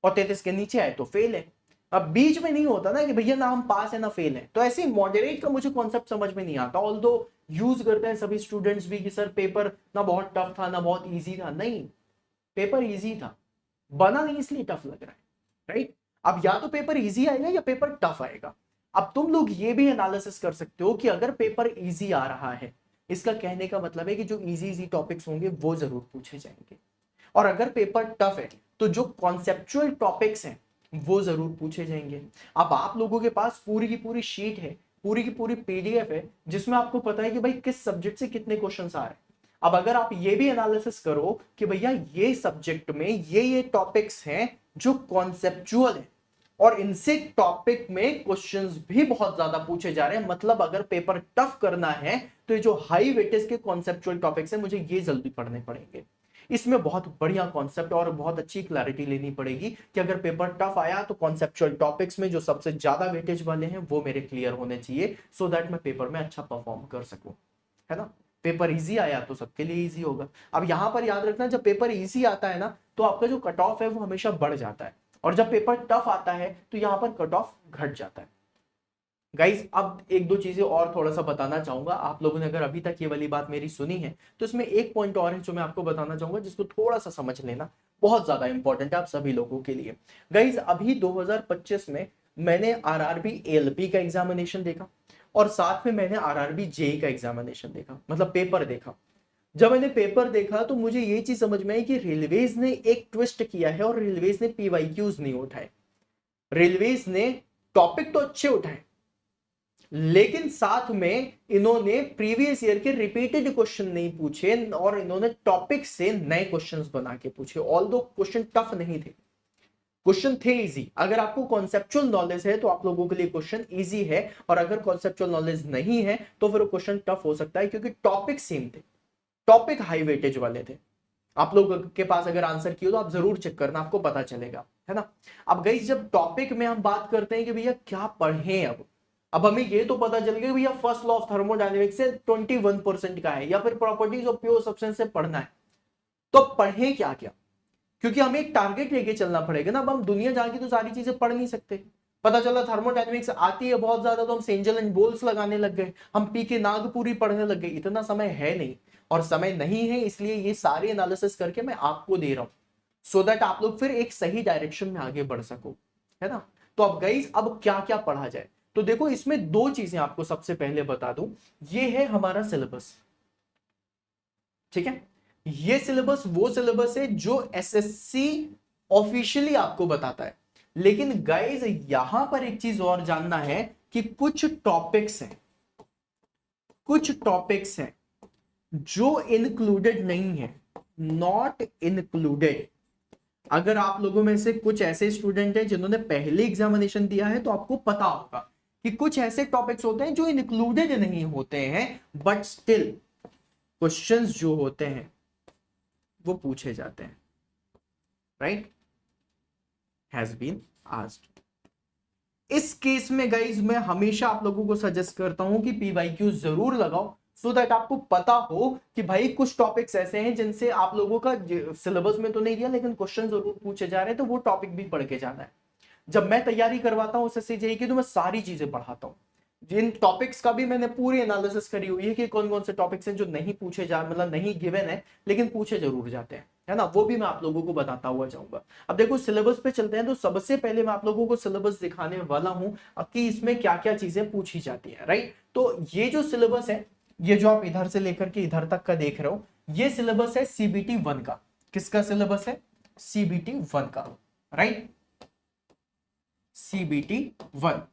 और 33 के नीचे आए तो फेल है। अब बीच में नहीं होता ना कि भैया ना हम पास है ना फेल है। तो ऐसे मॉडरेट का मुझे कॉन्सेप्ट समझ में नहीं आता। ऑल्दो यूज करते हैं सभी स्टूडेंट्स भी कि सर पेपर ना बहुत टफ था ना बहुत इजी था। नहीं, पेपर इजी था, बना नहीं इसलिए टफ लग रहा है, राइट। अब या तो पेपर इजी आएगा या पेपर टफ आएगा। अब तुम लोग ये भी एनालिसिस कर सकते हो कि अगर पेपर इजी आ रहा है, इसका कहने का मतलब है कि जो इजी इजी टॉपिक्स होंगे वो जरूर पूछे जाएंगे, और अगर पेपर टफ है तो जो कॉन्सेप्चुअल टॉपिक्स हैं वो जरूर पूछे जाएंगे। अब आप लोगों के पास पूरी की पूरी शीट है, पूरी की पूरी पीडीएफ है, जिसमें आपको पता है कि भाई किस सब्जेक्ट से कितने क्वेश्चंस आ रहे हैं। अब अगर आप ये भी एनालिसिस करो कि भैया ये सब्जेक्ट में ये टॉपिक्स हैं जो कॉन्सेप्चुअल है, और इनसे टॉपिक में क्वेश्चंस भी बहुत ज्यादा पूछे जा रहे हैं, मतलब अगर पेपर टफ करना है तो ये जो हाई वेटेज के कॉन्सेप्चुअल टॉपिक्स हैं मुझे ये जल्दी पढ़ने पड़ेंगे। इसमें बहुत बढ़िया कॉन्सेप्ट और बहुत अच्छी क्लैरिटी लेनी पड़ेगी कि अगर पेपर टफ आया तो कॉन्सेप्चुअल टॉपिक्स में जो सबसे ज्यादा वेटेज वाले हैं वो मेरे क्लियर होने चाहिए, सो दैट मैं पेपर में अच्छा परफॉर्म कर सकूं, है ना। पेपर इजी आया तो सबके लिए इजी होगा। अब यहां पर याद रखना, जब पेपर इजी आता है ना तो आपका जो कट ऑफ है वो हमेशा बढ़ जाता है, और जब पेपर टफ आता है तो यहां पर कट ऑफ घट जाता है। गाइज अब एक दो चीजें और थोड़ा सा बताना चाहूंगा। आप लोगों ने अगर अभी तक ये वाली बात मेरी सुनी है तो इसमें एक पॉइंट और है जो मैं आपको बताना चाहूंगा, जिसको थोड़ा सा समझ लेना, बहुत ज्यादा इंपॉर्टेंट है आप सभी लोगों के लिए। गाइज अभी 2025 में मैंने आरआरबी एएलपी का एग्जामिनेशन देखा, और साथ में मैंने आरआरबी जेई का एग्जामिनेशन देखा, मतलब पेपर देखा। जब मैंने पेपर देखा तो मुझे ये चीज समझ में आई कि रेलवेज ने एक ट्विस्ट किया है, और रेलवेज ने पीवाईक्यूज नहीं उठाए। रेलवेज ने टॉपिक तो अच्छे उठाए, लेकिन साथ में इन्होंने प्रीवियस ईयर के रिपीटेड क्वेश्चन नहीं पूछे, और इन्होंने टॉपिक से नए क्वेश्चंस बना के पूछे। ऑल्दो क्वेश्चन टफ नहीं थे, क्वेश्चन थे इजी। अगर आपको कॉन्सेप्चुअल नॉलेज है तो आप लोगों के लिए क्वेश्चन इजी है, और अगर कॉन्सेप्चुअल नॉलेज नहीं है तो फिर वो क्वेश्चन टफ हो सकता है, क्योंकि टॉपिक सेम थे, टॉपिक हाई वेटेज वाले थे। आप लोगों के पास अगर आंसर की हो तो आप जरूर चेक करना, आपको पता चलेगा, है ना। अब गाइस जब टॉपिक में हम बात करते हैं कि भैया क्या पढ़ें, अब हमें ये तो पता चल गया कि भैया फर्स्ट लॉ ऑफ थर्मोडायनेमिक्स से 21% का है, या फिर प्रॉपर्टीज ऑफ प्योर सब्सटेंस से पढ़ना है, तो पढ़ें क्या क्या, क्योंकि हमें एक टारगेट लेके चलना पड़ेगा ना। अब हम दुनिया जान की तो सारी चीजें पढ़ नहीं सकते। पता चला थर्मोडायनेमिक्स आती है बहुत ज्यादा तो हम सेंजल एंड बोल्स लगाने लग गए, हम पी के नागपुरी पढ़ने लग गए। इतना समय है नहीं, और समय नहीं है इसलिए ये सारे एनालिसिस करके मैं आपको दे रहा हूं, सो दैट आप लोग फिर एक सही डायरेक्शन में आगे बढ़ सको, है ना। तो अब गाइस अब क्या क्या पढ़ा जाए, तो देखो इसमें दो चीजें आपको सबसे पहले बता दूं। ये है हमारा सिलेबस, ठीक है। ये सिलेबस वो सिलेबस है जो एसएससी ऑफिशियली आपको बताता है। लेकिन गाइस यहां पर एक चीज और जानना है कि कुछ टॉपिक्स हैं, कुछ टॉपिक्स हैं जो इंक्लूडेड नहीं है, नॉट इंक्लूडेड। अगर आप लोगों में से कुछ ऐसे स्टूडेंट हैं जिन्होंने पहले एग्जामिनेशन दिया है तो आपको पता होगा कि कुछ ऐसे टॉपिक्स होते हैं जो इंक्लूडेड नहीं होते हैं, बट स्टिल क्वेश्चंस जो होते हैं वो पूछे जाते हैं, राइट, हैज बीन आस्क्ड। इस केस में गाइज मैं हमेशा आप लोगों को सजेस्ट करता हूं कि पीवाईक्यू जरूर लगाओ, सो दैट आपको पता हो कि भाई कुछ टॉपिक्स ऐसे हैं जिनसे आप लोगों का सिलेबस में तो नहीं दिया लेकिन क्वेश्चन जरूर पूछे जा रहे हैं, तो वो टॉपिक भी पढ़ के जाना है। जब मैं तैयारी करवाता हूं एसएससी जेईई की तो मैं सारी चीजें पढ़ाता हूं। जिन टॉपिक्स का भी मैंने पूरी एनालिसिस करी हुई है कि कौन कौन से टॉपिक्स हैं जो नहीं पूछे जा, मतलब नहीं गिवन है लेकिन पूछे जरूर जाते हैं, है ना, वो भी मैं आप लोगों को बताता हुआ जाऊंगा। अब देखो सिलेबस पे चलते हैं, तो सबसे पहले मैं आप लोगों को सिलेबस दिखाने वाला हूं कि इसमें क्या क्या चीजें पूछी जाती है, राइट। तो ये जो सिलेबस है, ये जो आप इधर से लेकर के इधर तक का देख रहे हो, ये सिलेबस है सीबीटी 1 का। किसका सिलेबस है? सीबीटी 1 का, राइट। सीबीटी 1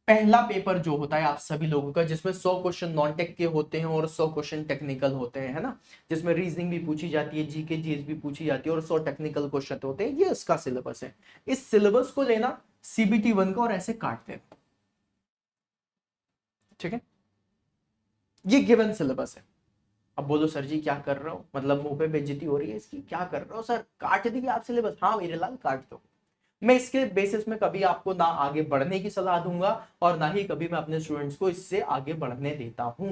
पहला पेपर जो होता है आप सभी लोगों का, जिसमें 100 क्वेश्चन नॉन टेक के होते हैं और 100 क्वेश्चन टेक्निकल होते हैं, है ना, जिसमें रीजनिंग भी पूछी जाती है, जीके जीएस भी पूछी जाती है, और 100 टेक्निकल क्वेश्चन होते हैं। ये इसका सिलेबस है। इस सिलेबस को लेना सीबीटी 1 का और ऐसे काट देना, ठीक है। ये गिवन सिलेबस है। अब बोलो सर जी क्या कर रहे हो, मतलब मुंह पे बेइज्जती हो रही है इसकी, क्या कर रहे हो सर, काट दिए आप सिलेबस? हाँ मेरे लाल काट दो। मैं इसके बेसिस में कभी आपको ना आगे बढ़ने की सलाह दूंगा और ना ही कभी मैं अपने स्टूडेंट्स को इससे आगे बढ़ने देता हूं।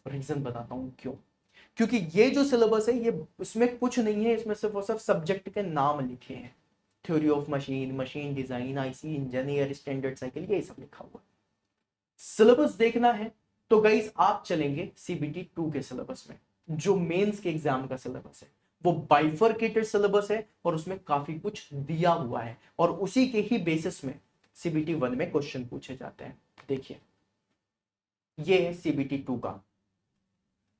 रीजन बताता हूं क्यों। क्योंकि ये जो सिलेबस है ये इसमें कुछ नहीं है, इसमें सिर्फ और सिर्फ सब्जेक्ट के नाम लिखे हैं। Theory of machine, machine design, IC engineer, standard cycle, ये सब लिखा हुआ है। सिलेबस देखना है तो गाइस आप चलेंगे सीबीटी 2 के सिलेबस में, जो मेंस के एग्जाम का सिलेबस है। वो बाइफरकेटेड सिलेबस है और उसमें काफी कुछ दिया हुआ है और उसी के ही बेसिस में सीबीटी 1 में क्वेश्चन पूछे जाते हैं। देखिए ये है सीबीटी 2 का।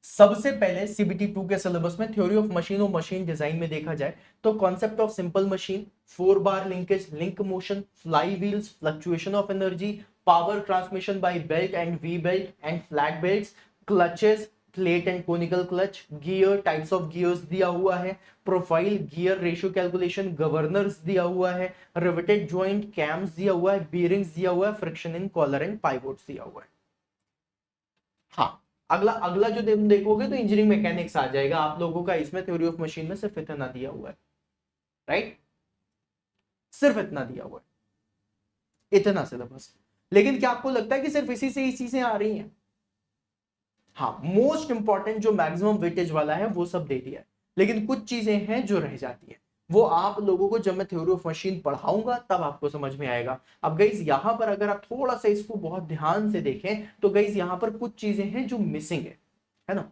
सबसे पहले सीबीटी 2 के सिलेबस में थ्योरी ऑफ मशीन और मशीन डिजाइन में देखा जाए तो concept of simple machine, 4 bar linkage, link motion, fly wheels, fluctuation of energy, power transmission by belt and V belt and flat belts, clutches, plate and conical clutch, gear, types of gears दिया हुआ है, profile, gear ratio calculation, governors दिया हुआ है, riveted joint, camps दिया हुआ है, बीयरिंग्स दिया हुआ है, फ्रिक्शन इन कॉलर एंड पाइवोट्स दिया हुआ है। हाँ, अगला अगला जो तुम देखोगे तो इंजीनियरिंग मैकेनिक्स आ जाएगा आप लोगों का। इसमें थ्योरी ऑफ मशीन में सिर्फ इतना दिया हुआ है, राइट, सिर्फ इतना दिया हुआ है, इतना सिलेबस। लेकिन क्या आपको लगता है कि सिर्फ इसी से ही चीजें आ रही हैं? हाँ, मोस्ट इंपॉर्टेंट जो मैक्सिमम वेटेज वाला है वो सब दे दिया है, लेकिन कुछ चीजें हैं जो रह जाती है। वो आप लोगों को जब मैं थ्योरी ऑफ मशीन पढ़ाऊंगा तब आपको समझ में आएगा। अब गाइस यहां पर अगर आप थोड़ा सा इसको बहुत ध्यान से देखें तो गाइस यहां पर कुछ चीजें हैं जो मिसिंग है ना,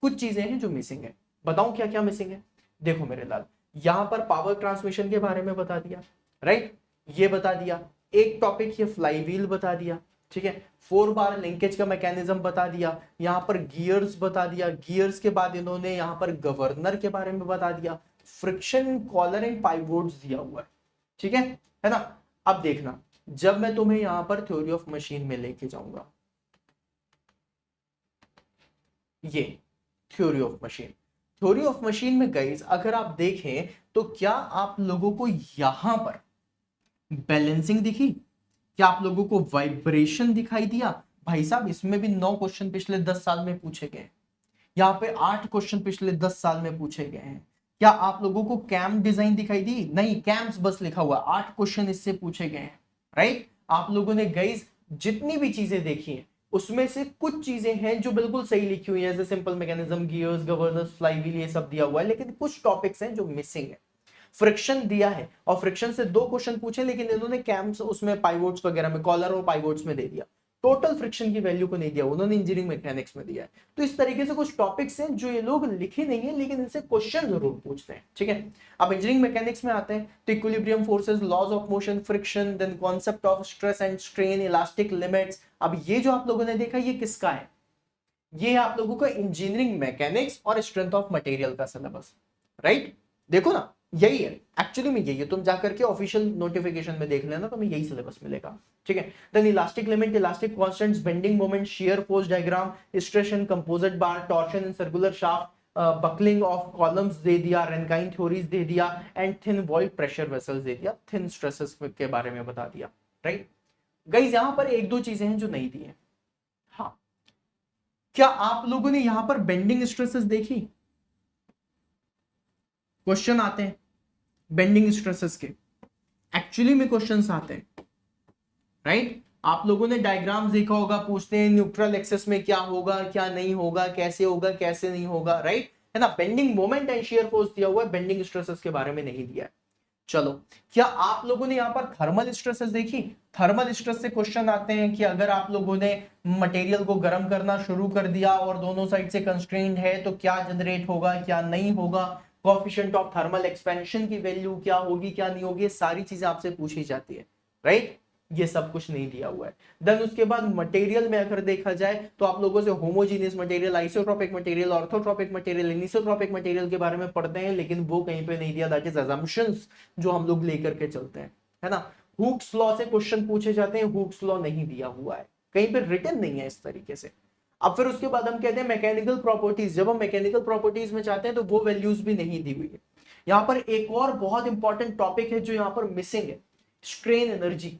कुछ चीजें हैं जो मिसिंग है। बताऊं क्या क्या मिसिंग है? देखो मेरे लाल, यहां पर पावर ट्रांसमिशन के बारे में बता दिया, राइट, ये बता दिया। एक टॉपिक ये फ्लाई व्हील बता दिया, ठीक है। 4 बार लिंकेज का मैकेनिज्म बता दिया, यहां पर गियर्स बता दिया, गियर्स के बाद इन्होंने यहां पर गवर्नर के बारे में बता दिया, फ्रिक्शन, कॉलर एंड पाइवोट्स दिया हुआ है, ठीक है ना। अब देखना, जब मैं तुम्हें यहां पर थ्योरी ऑफ मशीन में लेके जाऊंगा, ये theory of machine, theory of machine में गाइस अगर आप देखें तो क्या आप लोगों को यहां पर बैलेंसिंग दिखी? क्या आप लोगों को वाइब्रेशन दिखाई दिया? भाई साहब इसमें भी 9 क्वेश्चन पिछले 10 साल में पूछे गए, यहाँ पे 8 क्वेश्चन पिछले 10 साल में पूछे गए हैं। क्या आप लोगों को कैम डिजाइन दिखाई दी? नहीं, कैम्स बस लिखा हुआ, 8 क्वेश्चन इससे पूछे गए हैं, राइट। आप लोगों ने गाइस जितनी भी चीजें देखी हैं उसमें से कुछ चीजें हैं जो बिल्कुल सही लिखी हुई है, जैसे simple mechanism, gears, governors, fly wheel, ये सब दिया हुआ है, लेकिन कुछ टॉपिक्स हैं जो मिसिंग है। फ्रिक्शन दिया है और फ्रिक्शन से 2 क्वेश्चन पूछे, लेकिन इन्होंने कैम्स उसमें पाइवोट्स वगैरह में, कॉलर और पाइवोट्स में दे दिया, टोटल फ्रिक्शन की वैल्यू को नहीं दिया, उन्होंने इंजीनियरिंग मैकेनिक्स में दिया है। तो इस तरीके से कुछ टॉपिक्स हैं जो ये लोग लिखे नहीं है लेकिन इनसे क्वेश्चन जरूर पूछते हैं, ठीक है। अब इंजीनियरिंग मैकेनिक्स में आते हैं तो equilibrium forces, laws of motion, friction, then concept of stress and strain, elastic limits. अब ये जो आप लोगों ने देखा ये किसका है? ये आप लोगों का इंजीनियरिंग मैकेनिक्स और स्ट्रेंथ ऑफ मटेरियल का सिलेबस, राइट। देखो ना, यही है एक्चुअली में, यही है। तुम जाकर के ऑफिशियल नोटिफिकेशन में देख लेना, तुम्हें यही सिलेबस मिलेगा, ठीक है। Then elastic limit, elastic constants, bending moment, shear force diagram, stress in composite bar, torsion in circular shaft, buckling of columns दे दिया, रैनकाइन थ्योरीज दे दिया, and thin walled pressure vessels दे दिया, थिन स्ट्रेसेस के बारे में बता दिया, राइट। गाइस यहां पर एक दो चीजें हैं जो नहीं दी है। हाँ, क्या आप लोगों ने यहां पर बेंडिंग स्ट्रेसेस देखी? क्वेश्चन आते हैं बेंडिंग स्ट्रेसेस के, एक्चुअली में क्वेश्चंस आते हैं, राइट। आप लोगों ने डायग्राम्स देखा होगा, पूछते हैं न्यूट्रल एक्सेस में क्या होगा, क्या नहीं होगा, कैसे नहीं होगा, राइट, है ना। Bending moment and shear force दिया हुआ है, बेंडिंग स्ट्रेसेस के बारे में नहीं दिया है। चलो, क्या आप लोगों ने यहां पर थर्मल स्ट्रेसेस देखी? थर्मल स्ट्रेस से क्वेश्चन आते हैं कि अगर आप लोगों ने मटेरियल को गर्म करना शुरू कर दिया और दोनों साइड से कंस्ट्रेंट है तो क्या जनरेट होगा, क्या नहीं होगा, कोएफिशिएंट ऑफ थर्मल एक्सपेंशन की वैल्यू क्या होगी, क्या नहीं होगी, सारी चीजें आपसे पूछी जाती है, राइट। ये सब कुछ नहीं दिया हुआ है। देन उसके बाद मटेरियल में अगर देखा जाए तो आप लोगों से homogeneous material, isotropic material, orthotropic material, anisotropic material के बारे में पढ़ते हैं, लेकिन वो कहीं पे नहीं दिया, दैट इज अजम्पशंस जो हम लोग लेकर के चलते हैं, है ना। हुक्स लॉ से क्वेश्चन पूछे जाते हैं, हुक्स लॉ नहीं दिया हुआ है, कहीं पे रिटन नहीं है इस तरीके से। अब फिर उसके बाद हम कहते हैं मैकेनिकल प्रॉपर्टीज, जब हम मैकेनिकल प्रॉपर्टीज में जाते हैं तो वो वैल्यूज भी नहीं दी हुई है। यहाँ पर एक और बहुत इंपॉर्टेंट टॉपिक है जो यहाँ पर मिसिंग है, स्ट्रेन एनर्जी।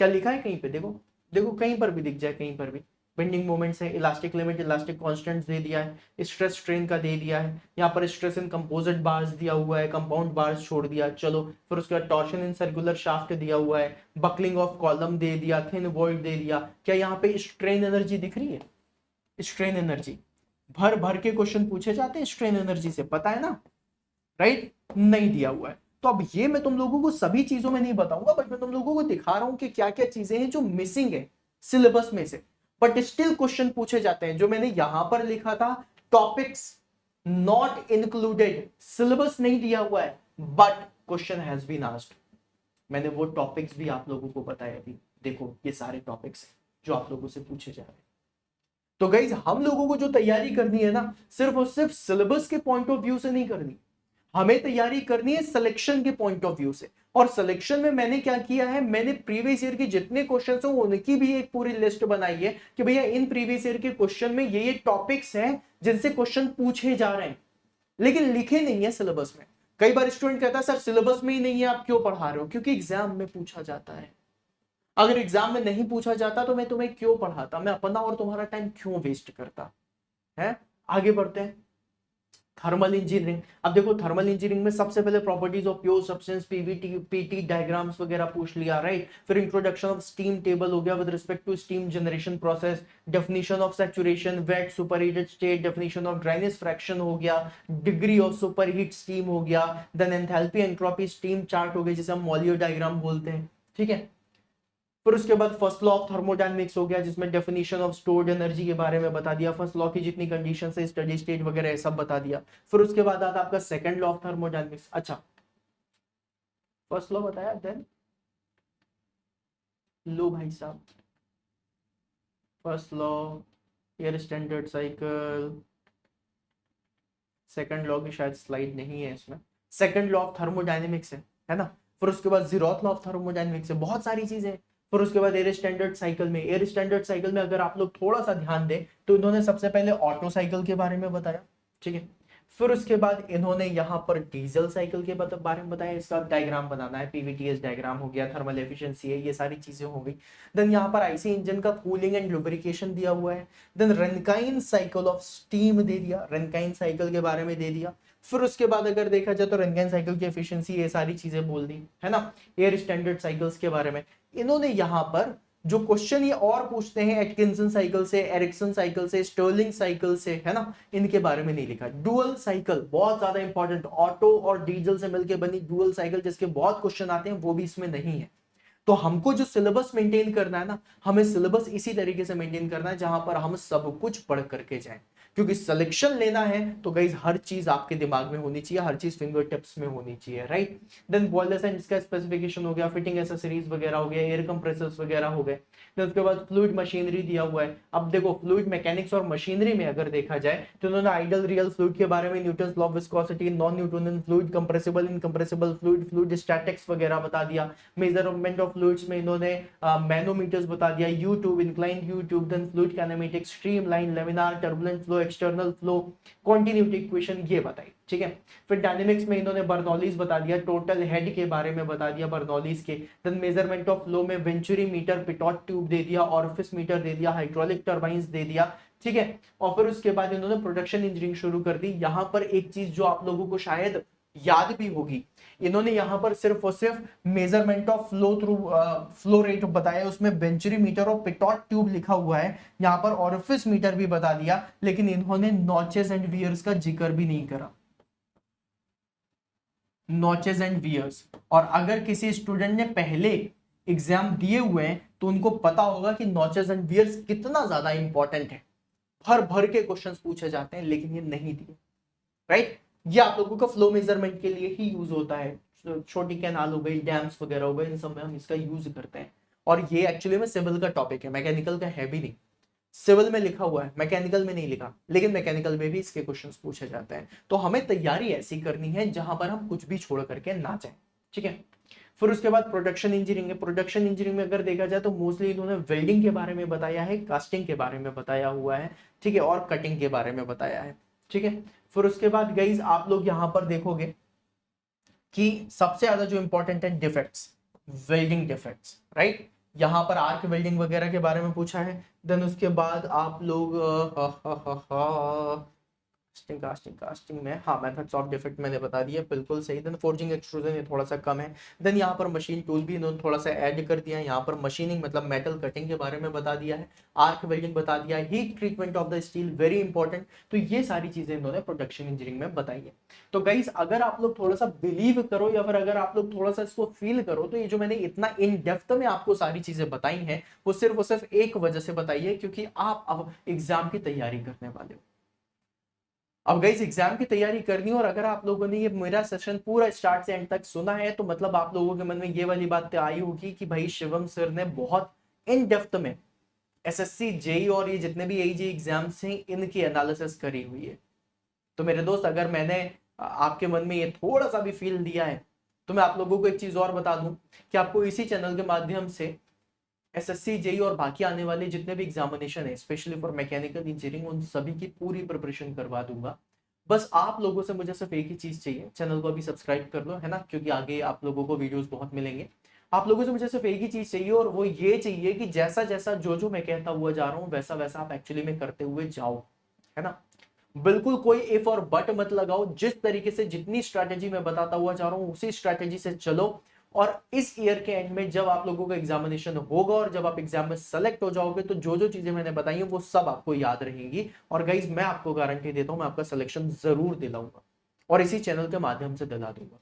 क्या लिखा है कहीं पे? देखो देखो, कहीं पर भी दिख जाए, कहीं पर भी बेंडिंग मोमेंट्स है, इलास्टिक लिमिट, इलास्टिक कांस्टेंट्स दे दिया है, स्ट्रेस स्ट्रेन का दे दिया है, यहाँ पर स्ट्रेस इन कंपोजिट बार्स दिया हुआ है, कंपाउंड बार्स छोड़ दिया, चलो। फिर उसके बाद टॉर्शन इन सर्कुलर शाफ्ट दिया हुआ है, बकलिंग ऑफ कॉलम दे दिया, थिन वॉल्ड दे दिया। क्या यहाँ पे स्ट्रेन एनर्जी दिख रही है? स्ट्रेन एनर्जी भर भर के क्वेश्चन पूछे जाते हैं स्ट्रेन एनर्जी से, पता है ना, राइट। नहीं दिया हुआ है। तो अब ये मैं तुम लोगों को सभी चीजों में नहीं बताऊंगा, बट मैं तुम लोगों को दिखा रहा हूं कि क्या क्या चीजें हैं जो मिसिंग है सिलेबस में से, बट स्टिल क्वेश्चन पूछे जाते हैं। जो मैंने यहां पर लिखा था टॉपिक्स, नॉट इंक्लूडेड, सिलेबस नहीं दिया हुआ है but question has been asked. मैंने वो टॉपिक्स भी आप लोगों को बताए अभी, देखो ये सारे टॉपिक्स जो आप लोगों से पूछे जा रहे हैं। तो गाइज हम लोगों को जो तैयारी करनी है ना, सिर्फ और सिर्फ सिलेबस के पॉइंट ऑफ व्यू से नहीं करनी, हमें तैयारी करनी है सिलेक्शन के पॉइंट ऑफ व्यू से। और सिलेक्शन में मैंने क्या किया है, मैंने प्रीवियस ईयर के जितने क्वेश्चंस हैं उनकी भी एक पूरी लिस्ट बनाई है कि भैया इन प्रीवियस ईयर के क्वेश्चन में ये टॉपिक्स हैं जिनसे क्वेश्चन पूछे जा रहे हैं, लेकिन लिखे नहीं है सिलेबस में। कई बार स्टूडेंट कहता है सर सिलेबस में ही नहीं है, आप क्यों पढ़ा रहे हो? क्योंकि एग्जाम में पूछा जाता है। अगर एग्जाम में नहीं पूछा जाता तो मैं तुम्हें क्यों पढ़ाता, मैं अपना और तुम्हारा टाइम क्यों वेस्ट करता है। आगे बढ़ते हैं, थर्मल इंजीनियरिंग। अब देखो थर्मल इंजीनियरिंग में सबसे पहले properties of pure substance, Pvt PT diagrams वगैरह पूछ लिया, राइट। फिर इंट्रोडक्शन ऑफ स्टीम टेबल हो गया with respect to steam generation process, definition of saturation, wet superheated state, definition of dryness fraction हो गया, डिग्री ऑफ सुपरहीट स्टीम हो गया, then enthalpy entropy steam chart हो गया जिसे हम मॉलियो डायग्राम बोलते हैं, ठीक है। फिर उसके बाद फर्स्ट लॉ ऑफ थर्मोडायनेमिक्स हो गया जिसमें डेफिनेशन ऑफ स्टोर्ड एनर्जी के बारे में बता दिया, फर्स्ट लॉ की जितनी कंडीशन है स्टडी स्टेट वगैरह सब बता दिया। फिर उसके बाद आता आपका सेकंड लॉ ऑफ थर्मोडायनेमिक्स। अच्छा फर्स्ट लॉ बताया, देन लो भाई साहब first law air standard cycle, second law की शायद स्लाइड नहीं है इसमें, सेकंड लॉ ऑफ थर्मोडायनेमिक्स है ना। फिर उसके बाद जीरोथ लॉ ऑफ थर्मोडायनेमिक्स है, बहुत सारी चीजें। फिर उसके बाद एयर स्टैंडर्ड साइकिल में, एयर स्टैंडर्ड साइकिल में अगर आप लोग थोड़ा सा ध्यान दें तो इन्होंने सबसे पहले ऑटो साइकिल के बारे में बताया, ठीक है। फिर उसके बाद इन्होंने यहाँ पर डीजल साइकिल के बारे में बताया, इसका डायग्राम बनाना है, पीवीटीएस डायग्राम हो गया, थर्मल एफिशिएंसी है, ये सारी चीजें हो गई। देन यहाँ पर आईसी इंजन का कूलिंग एंड लुब्रिकेशन दिया हुआ है। Then Rankine cycle of steam दे दिया, रनकाइन साइकिल के बारे में दे दिया। फिर उसके बाद अगर देखा जाए तो रनकाइन साइकिल की एफिशिएंसी, ये सारी चीजें बोल दी है ना। एयर स्टैंडर्ड साइकिल्स के बारे में इन्होंने यहाँ पर जो क्वेश्चन ये और पूछते हैं एटकिंसन साइकिल से, एरिक्सन साइकिल से, स्टर्लिंग साइकिल से, है ना, इनके बारे में नहीं लिखा। डुअल साइकिल बहुत ज्यादा इंपॉर्टेंट, ऑटो और डीजल से मिलकर बनी डुअल साइकिल जिसके बहुत क्वेश्चन आते हैं वो भी इसमें नहीं है। तो हमको जो सिलेबस मेंटेन करना है ना, हमें सिलेबस इसी तरीके से मेंटेन करना है जहां पर हम सब कुछ पढ़ करके जाएं, क्योंकि सिलेक्शन लेना है तो गाइस हर चीज आपके दिमाग में होनी चाहिए, हर चीज फिंगर टिप्स में होनी चाहिए, राइट। देन बॉयलर्स एंड इसका स्पेसिफिकेशन हो गया, फिटिंग एसेसरीज वगैरह हो गया, एयर कंप्रेसर्स वगैरह हो गए। देन उसके बाद फ्लूइड मशीनरी दिया हुआ है। अब देखो फ्लूइड मैकेनिक्स और मशीनरी में अगर देखा जाए तो उन्होंने आइडल रियल फ्लूइड के बारे में, Newton's law of viscosity, non Newtonian fluid, compressible incompressible fluid, fluid statics वगैरह बता दिया। मेजरमेंट ऑफ फ्लूइड्स में इन्होंने मैनोमीटर्स बता दिया, U tube, inclined U tube, then fluid kinematics, streamline, laminar, turbulent flow, external flow, continuity equation ये बताई, ठीक है। फिर डायनेमिक्स में इन्होंने बर्नौलीज बता दिया, टोटल हेड के बारे में बता दिया बर्नौलीज के। देन मेजरमेंट ऑफ फ्लो में वेंचुरी मीटर, पिटॉट ट्यूब दे दिया, ऑरिफिस मीटर दे दिया, हाइड्रोलिक टर्बाइंस दे दिया, ठीक है। और फिर उसके बाद इन्होंने प्रोडक्शन इंजीनियरिंग शुरू कर दी। यहां पर एक चीज जो आप लोगों को शायद याद भी होगी, इन्होंने यहां पर सिर्फ और सिर्फ measurement of flow through flow rate बताया, उसमें वेंचुरी मीटर और पिटॉट ट्यूब लिखा हुआ है, यहां पर ऑरिफिस मीटर भी बता दिया, लेकिन इन्होंने नॉचेस एंड वियर्स का जिक्र भी नहीं करा, नॉचेस एंड वियर्स। और अगर किसी स्टूडेंट ने पहले एग्जाम दिए हुए हैं तो उनको पता होगा कि नॉचेस एंड वियर्स कितना ज्यादा इंपॉर्टेंट है, भर भर के क्वेश्चंस पूछे जाते हैं, लेकिन ये नहीं दिए, राइट। ये आप लोगों का फ्लो मेजरमेंट के लिए ही यूज होता है, छोटी कैनाल हो गई, डैम्स वगैरह हो गए, इन सब में हम इसका यूज करते हैं। और ये एक्चुअली में सिविल का टॉपिक है, मैकेनिकल का है भी नहीं, सिविल में लिखा हुआ है, मैकेनिकल में नहीं लिखा, लेकिन मैकेनिकल में भी इसके क्वेश्चंस पूछे जाते हैं। तो हमें तैयारी ऐसी करनी है जहां पर हम कुछ भी छोड़ करके ना जाए, ठीक है। फिर उसके बाद प्रोडक्शन इंजीनियरिंग है। प्रोडक्शन इंजीनियरिंग में अगर देखा जाए तो मोस्टली इन्होंने वेल्डिंग के बारे में बताया है, कास्टिंग के बारे में बताया हुआ है, ठीक है, और कटिंग के बारे में बताया है, ठीक है। फिर उसके बाद गाइस आप लोग यहां पर देखोगे कि सबसे ज्यादा जो इंपॉर्टेंट है डिफेक्ट्स, वेल्डिंग डिफेक्ट्स, राइट। यहां पर आर्क वेल्डिंग वगैरह के बारे में पूछा है। देन उसके बाद आप लोग कास्टिंग कास्टिंग कास्टिंग में, हाँ, मेथड्स ऑफ डिफेक्ट मैंने बता दिया, बिल्कुल सही। देन फोर्जिंग एक्सट्रूजन ये थोड़ा सा कम है। देन यहाँ पर मशीन टूल भी इन्होंने थोड़ा सा ऐड कर दिया है, यहाँ पर मशीनिंग मतलब मेटल कटिंग के बारे में बता दिया है, आर्क वेल्डिंग बता दिया, heat treatment of the steel very important. तो ये सारी चीजें इन्होंने प्रोडक्शन इंजीनियरिंग में बताई है। तो गाइस अगर आप लोग थोड़ा सा बिलीव करो या फिर अगर आप लोग थोड़ा सा इसको फील करो तो ये जो मैंने इतना इन डेप्थ में आपको सारी चीजें बताई हैं वो सिर्फ एक वजह से बताई है, क्योंकि आप अब एग्जाम की तैयारी करने वाले हो। अब गाइस एग्जाम की तैयारी करनी, और अगर आप लोगों ने ये मेरा सेशन पूरा स्टार्ट से एंड तक सुना है तो मतलब आप लोगों के मन में ये वाली बात तो आई होगी कि भाई शिवम सर ने बहुत इन डेप्थ में एसएससी जेई और ये जितने भी एजी एग्जाम्स हैं इनकी एनालिसिस करी हुई है। तो मेरे दोस्त, अगर मैंने आपके मन में ये थोड़ा सा भी फील दिया है तो मैं आप लोगों को एक चीज और बता दूं कि आपको इसी चैनल के माध्यम से एसएससी जेई और बाकी आने वाले जितने भी एग्जामिनेशन है स्पेशली फॉर मैकेनिकल इंजीनियरिंग उन सभी की पूरी प्रिपरेशन करवा दूंगा। बस आप लोगों से मुझे सिर्फ एक ही चीज चाहिए, चैनल को अभी सब्सक्राइब कर लो, है ना, क्योंकि आगे आप लोगों को वीडियोस बहुत मिलेंगे। आप लोगों से मुझे सिर्फ एक ही चीज चाहिए और वो ये चाहिए कि जैसा जैसा जो जो मैं कहता हुआ जा रहा हूँ वैसा वैसा आप एक्चुअली में करते हुए जाओ, है ना। बिल्कुल कोई इफ और बट मत लगाओ, जिस तरीके से जितनी स्ट्रैटेजी मैं बताता हुआ जा रहा हूं उसी स्ट्रैटेजी से चलो। और इस ईयर के एंड में जब आप लोगों का एग्जामिनेशन होगा और जब आप एग्जाम में सेलेक्ट हो जाओगे तो जो जो चीजें मैंने बताई हैं वो सब आपको याद रहेंगी। और गाइज मैं आपको गारंटी देता हूं मैं आपका सिलेक्शन जरूर दिलाऊंगा और इसी चैनल के माध्यम से दिला दूंगा।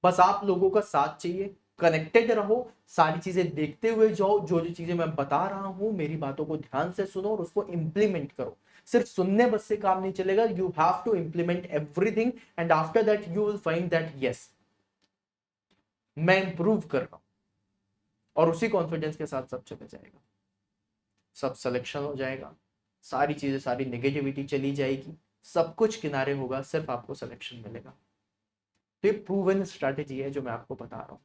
बस आप लोगों का साथ चाहिए, कनेक्टेड रहो, सारी चीजें देखते हुए जाओ, जो जो चीजें मैं बता रहा हूं मेरी बातों को ध्यान से सुनो और उसको इंप्लीमेंट करो। सिर्फ सुनने बस से काम नहीं चलेगा, you have to implement everything and after that you will find that yes मैं इंप्रूव कर रहा हूं। और उसी कॉन्फिडेंस के साथ सब चले जाएगा, सब सिलेक्शन हो जाएगा, सारी चीजें सारी नेगेटिविटी चली जाएगी, सब कुछ किनारे होगा, सिर्फ आपको सिलेक्शन मिलेगा। तो ये प्रूवन स्ट्रैटेजी है जो मैं आपको बता रहा हूं।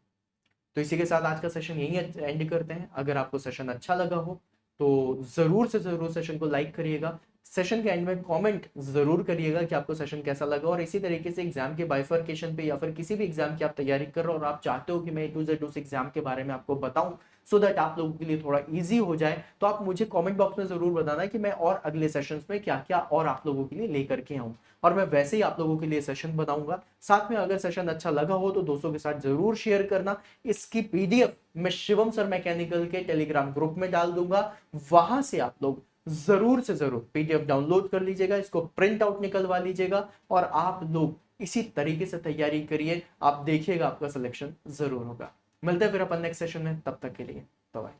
तो इसी के साथ आज का सेशन यही एंड करते हैं। अगर आपको सेशन अच्छा लगा हो तो जरूर से जरूर सेशन को लाइक करिएगा, सेशन के एंड में कमेंट जरूर करिएगा कि आपको सेशन कैसा लगा। और इसी तरीके से एग्जाम के बाइफर्केशन पे या फिर किसी भी एग्जाम की आप तैयारी कर रहे हो और आप चाहते हो कि मैं A to Z उस एग्जाम के बारे में आपको बताऊं सो दैट आप लोगों के लिए थोड़ा इजी हो जाए, तो आप मुझे कमेंट बॉक्स में जरूर बताना कि मैं और अगले सेशंस में क्या क्या और आप लोगों के लिए लेकर के आऊं, और मैं वैसे ही आप लोगों के लिए सेशन बनाऊंगा। साथ में अगर सेशन अच्छा लगा हो तो दोस्तों के साथ जरूर शेयर करना। इसकी पीडीएफ मैं शिवम सर मैकेनिकल के टेलीग्राम ग्रुप में डाल दूंगा, वहां से आप लोग जरूर से जरूर पीडीएफ डाउनलोड कर लीजिएगा, इसको प्रिंट आउट निकलवा लीजिएगा और आप लोग इसी तरीके से तैयारी करिए, आप देखिएगा आपका सिलेक्शन जरूर होगा। मिलते हैं फिर अपन नेक्स्ट सेशन में, तब तक के लिए बाय बाय।